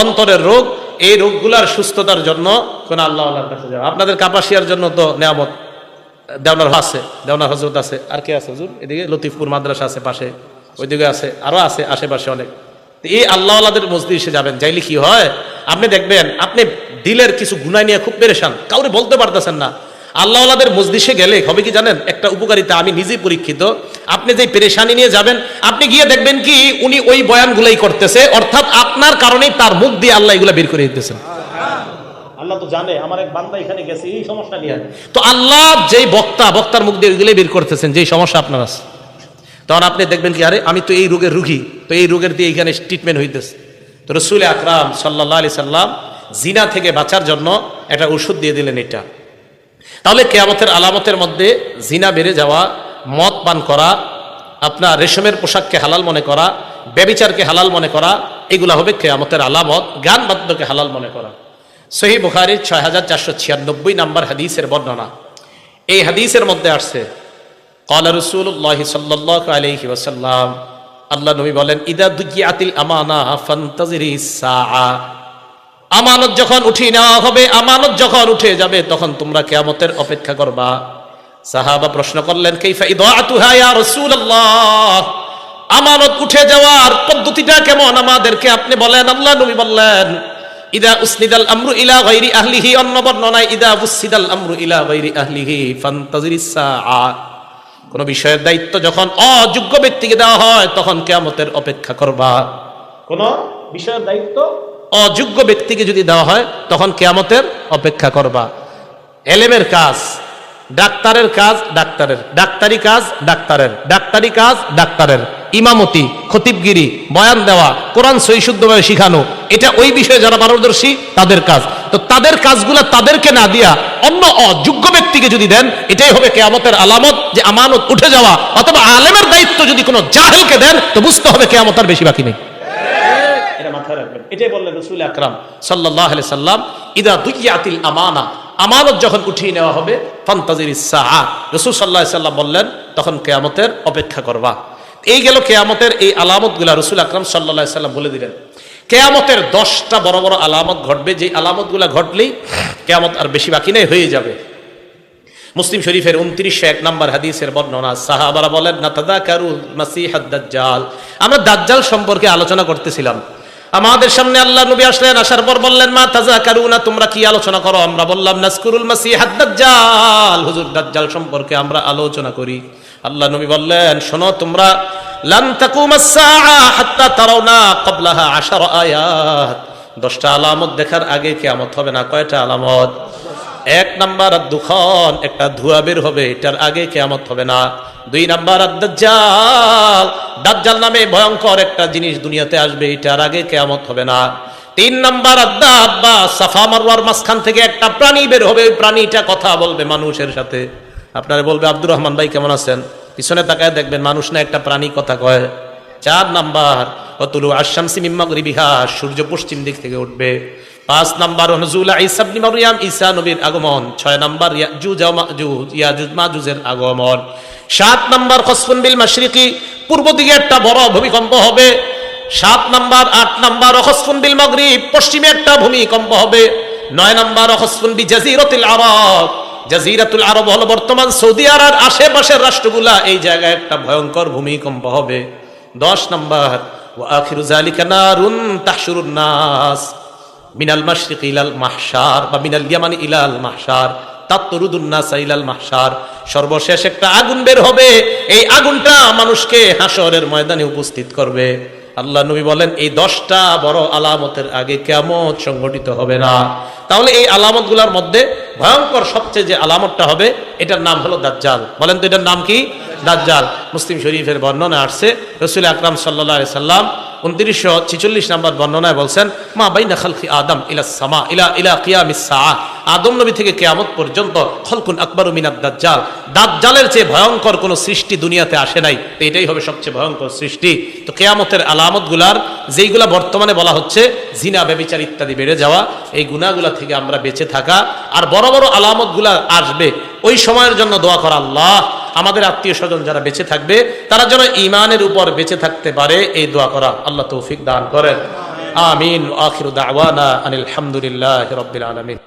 অন্তরের রোগ, এই রোগগুলার সুস্থতার জন্য কোন আল্লাহওয়ালার কাছে যাওয়া। আপনাদের কাপাসিয়ার জন্য তো নেয়ামত দেওনার আছে, দেওনার হযরত আছে, আর কে আছে হুজুর? এদিকে লতিফপুর মাদ্রাসা আছে পাশে, ওইদিকে আছে, আরো আছে আশেপাশে অনেক। এই আল্লাহওয়ালাদের মজলিসে যাবেন, যাইলে কি হয় আপনি দেখবেন আপনি দিলের কিছু গুনাহ নিয়ে খুব পেরেশান, কাউরে বলতে পারতেছেন না। আল্লাহওয়ালাদের মজলিসে গেলে হবে কি জানেন, একটা উপকারিতা, আমি নিজেই পরীক্ষিত। আপনি যে পেরেশানি নিয়ে যাবেন, আপনি গিয়ে দেখবেন কি উনি ওই বয়ানগুলাই করতেছে, অর্থাৎ আপনার কারণেই তার মুখ দিয়ে আল্লাহ এগুলা বের করে দিতেছেন। আল্লাহ তো জানে আমার এক বান্দা এখানে গেছে এই সমস্যা নিয়ে, তো আল্লাহ যেই বক্তার মুখ দিয়ে ওইগুলাই বের করতেছেন যেই সমস্যা আপনার আছে। তখন আপনি দেখবেন কি আরে আমি তো এই রোগের রুগী, তো এই রোগের দিয়ে এখানে ট্রিটমেন্ট হইতেছে। তো রাসূল আকরাম সাল্লাল্লাহু আলাইহি সাল্লাম জিনা থেকে বাঁচার জন্য একটা ওষুধ দিয়ে দিলেন এটা। তাহলে কিয়ামতের আলামতের মধ্যে জিনা বেড়ে যাওয়া, মদ পান করা, আপনার রেশমের পোশাককে হালাল মনে করা, ব্যভিচারকে হালাল মনে করা, এগুলা হবে কিয়ামতের আলামত। গান বাদ্যকে হালাল মনে করা। সহিহ বুখারীর 6496 নাম্বার হাদিসের বর্ণনা। এই হাদিসের মধ্যে আসছে ক্বালা রাসূলুল্লাহ সাল্লাল্লাহু আলাইহি ওয়াসাল্লাম, আল্লাহ নবী বলেন ইদা দুকিয়াতিল আমানা ফান্তাজিরিস সাআ, আমানত যখন উঠিয়ে নেওয়া হবে, আমানত যখন উঠে যাবে তখন তোমরা কিয়ামতের অপেক্ষা করবা। সাহাবা প্রশ্ন করলেন কাইফা ইদাআতুহা ইয়া রাসূলুল্লাহ, আমানত উঠে যাওয়ার পদ্ধতিটা কেমন আমাদেরকে আপনি বলেন। আল্লাহ নবী বললেন ইদা উসনিদাল আমরু ইলা গায়রি আহলিহি, অন্য বর্ণনায় ইদা উসনিদাল আমরু ইলা গায়রি আহলিহি ফান্তাজিরিস সাআ, কোন বিষয়ের দায়িত্ব যখন অযোগ্য ব্যক্তিকে দেওয়া হয় তখন কিয়ামতের অপেক্ষা করবা। কোন বিষয়ের দায়িত্ব অযোগ্য ব্যক্তিকে যদি দেওয়া হয় তখন কিয়ামতের অপেক্ষা করবা। এলেমের কাজ ডাক্তারের কাজ ডাক্তারের, ডাক্তারি কাজ ডাক্তারের, ডাক্তারি কাজ ডাক্তারের, ইমামতি, খতিবগিরি, বয়ান দেওয়া, কোরআন সহি শুদ্ধভাবে শিখানো, এটা ওই বিষয়ে যারা পারদর্শী তাদের কাজ। তো তাদের কাজগুলো তাদেরকে না দিয়া অন্য অযোগ্য ব্যক্তিকে যদি দেন, এটাই হবে কিয়ামতের আলামত যে আমানত উঠে যাওয়া। অথবা আলেমের দায়িত্ব যদি কোনো জাহেলকে দেন তো বুঝতে হবে কিয়ামত আর বেশি বাকি নেই। এটা মাথায় রাখবেন। এটাই বললেন রাসূল আকরাম সাল্লাল্লাহু আলাইহি সাল্লাম ইদা দুকিয়াতিল আমানা, আমানত যখন উঠিয়ে নেওয়া হবে ফান্তাজিরিস সাআ, রাসূল সাল্লাল্লাহু আলাইহি সাল্লাম বললেন তখন কিয়ামতের অপেক্ষা করবা। এই গেল কিয়ামতের এই আলামতগুলা রাসূল আকরাম সাল্লাল্লাহু আলাইহি সাল্লাম বলে দিলেন। কিয়ামতের 10টা বড় বড় আলামত ঘটবে, যে আলামতগুলা ঘটলেই কিয়ামত আর বেশি বাকি নেই, হয়ে যাবে। মুসলিম শরীফের 2901 নম্বর হাদিসের বর্ণনা। সাহাবারা বলেন নাতাযাকারুল মাসিহাদ দাজ্জাল, আমরা দাজ্জাল সম্পর্কে আলোচনা করতেছিলাম। আমাদের সামনে আল্লাহ নবী আসলেন, আসার পর বললেন মা তাযাকারুনা, তোমরা কি আলোচনা করো? আমরা বললাম নাজকুরুল মাসিহাদ দাজ্জাল, হুজুর দাজ্জাল সম্পর্কে আমরা আলোচনা করি। আল্লাহ নবী বললেন শোনো তোমরা, লান তাকুমাস সাআ হাত্তা তারাউনা ক্বাবলাহা 10 আয়াত, 10টা আলামত দেখার আগে কিয়ামত হবে না। কয়টা আলামত? এক নাম্বার দুখন, একটা ধোঁয়া বের হবে, এটার আগে কিয়ামত হবে না। দুই নাম্বার দাজ্জাল, দাজ্জাল নামে ভয়ঙ্কর একটা জিনিস দুনিয়াতে আসবে, এটার আগে কিয়ামত হবে না। তিন নাম্বার দাব্বা, সাফা মারওয়ার মাঝখান থেকে একটা প্রাণী বের হবে, ওই প্রাণীটা কথা বলবে মানুষের সাথে। আপনারা বলবে আব্দুর রহমান ভাই কেমন আছেন, পিছনে তাকায় দেখবেন মানুষ না একটা প্রাণী কথা কয়। চার নাম্বার অতুলু আশ-শামসি মিন মাগরিবিহা, সূর্য পশ্চিম দিক থেকে উঠবে। পাঁচ নাম্বার নুজুল ঈসা ইবনে মারইয়াম, ঈসা নবীর আগমন। ছয় নাম্বার ইয়াজুজ ওয়া মাজুজ, ইয়াজুজ মাজুজের আগমন। সাত নাম্বার খসফুন বিল মাশরিকি, পূর্ব দিকে একটা বড় ভূমিকম্প হবে। সাত নাম্বার, আট নাম্বার খসফুন বিল মাগরিব, পশ্চিমে একটা ভূমিকম্প হবে। নয় নাম্বার খসফুন বি জাজিরাতুল আরব, জাজিরাতুল আরব হলো বর্তমান সৌদি আরব আশেপাশের রাষ্ট্রগুলা, এই জায়গায় একটা ভয়ঙ্কর ভূমিকম্প হবে। 10 নাম্বার ওয়া আখিরু যালিকা নারুন তাহশুরুন নাস মিনাল মাশরিকি ইলাল মাহশার বা মিনাল ইয়ামানি ইলাল মাহশার তাতরুদুন নাস ইলাল মাহশার, সর্বশেষ একটা আগুন বের হবে, এই আগুনটা মানুষকে হাসরের ময়দানে উপস্থিত করবে। আল্লাহ নবী বলেন এই 10টা বড় আলামতের আগে কিয়ামত সংঘটিত হবে না। তাহলে এই আলামতগুলোর মধ্যে ভয়ঙ্কর সবচেয়ে যে আলামতটা হবে, এটার নাম হলো দাজ্জাল। বলেন তো এটার নাম কি? দাজ্জাল। মুসলিম শরীফের বর্ণনা আসছে, রাসূল আকরাম সাল্লাল্লাহু আলাইহি সাল্লাম 2946 নম্বর বর্ণনায় বলছেন, মা বাইনা খালকি আদম ইলা সামা ইলা কিয়ামিস সাআ, আদম নবী থেকে কিয়ামত পর্যন্ত খলকুন আকবারু মিনাদ দাজ্জাল, দাজ্জালের চেয়ে ভয়ঙ্কর কোন সৃষ্টি দুনিয়াতে আসে নাই, তো এটাই হবে সবচেয়ে ভয়ঙ্কর সৃষ্টি। তো কিয়ামতের আলামতগুলার যেইগুলা বর্তমানে বলা হচ্ছে, জিনা ব্যভিচার ইত্যাদি বেড়ে যাওয়া, এই গুনাহগুলা থেকে আমরা বেঁচে থাকা, আর বড় বড় আলামতগুলা আসবে, ওই সময়ের জন্য দোয়া করা, আল্লাহ আমাদের আত্মীয় স্বজন যারা বেঁচে থাকবে তারা যেন ঈমানের উপর বেঁচে থাকতে পারে, এই দোয়া করা। আল্লাহ তৌফিক দান করেন। আমিন। আখিরু দাওয়ানা আনিল হামদুলিল্লাহি রাব্বিল আলামিন।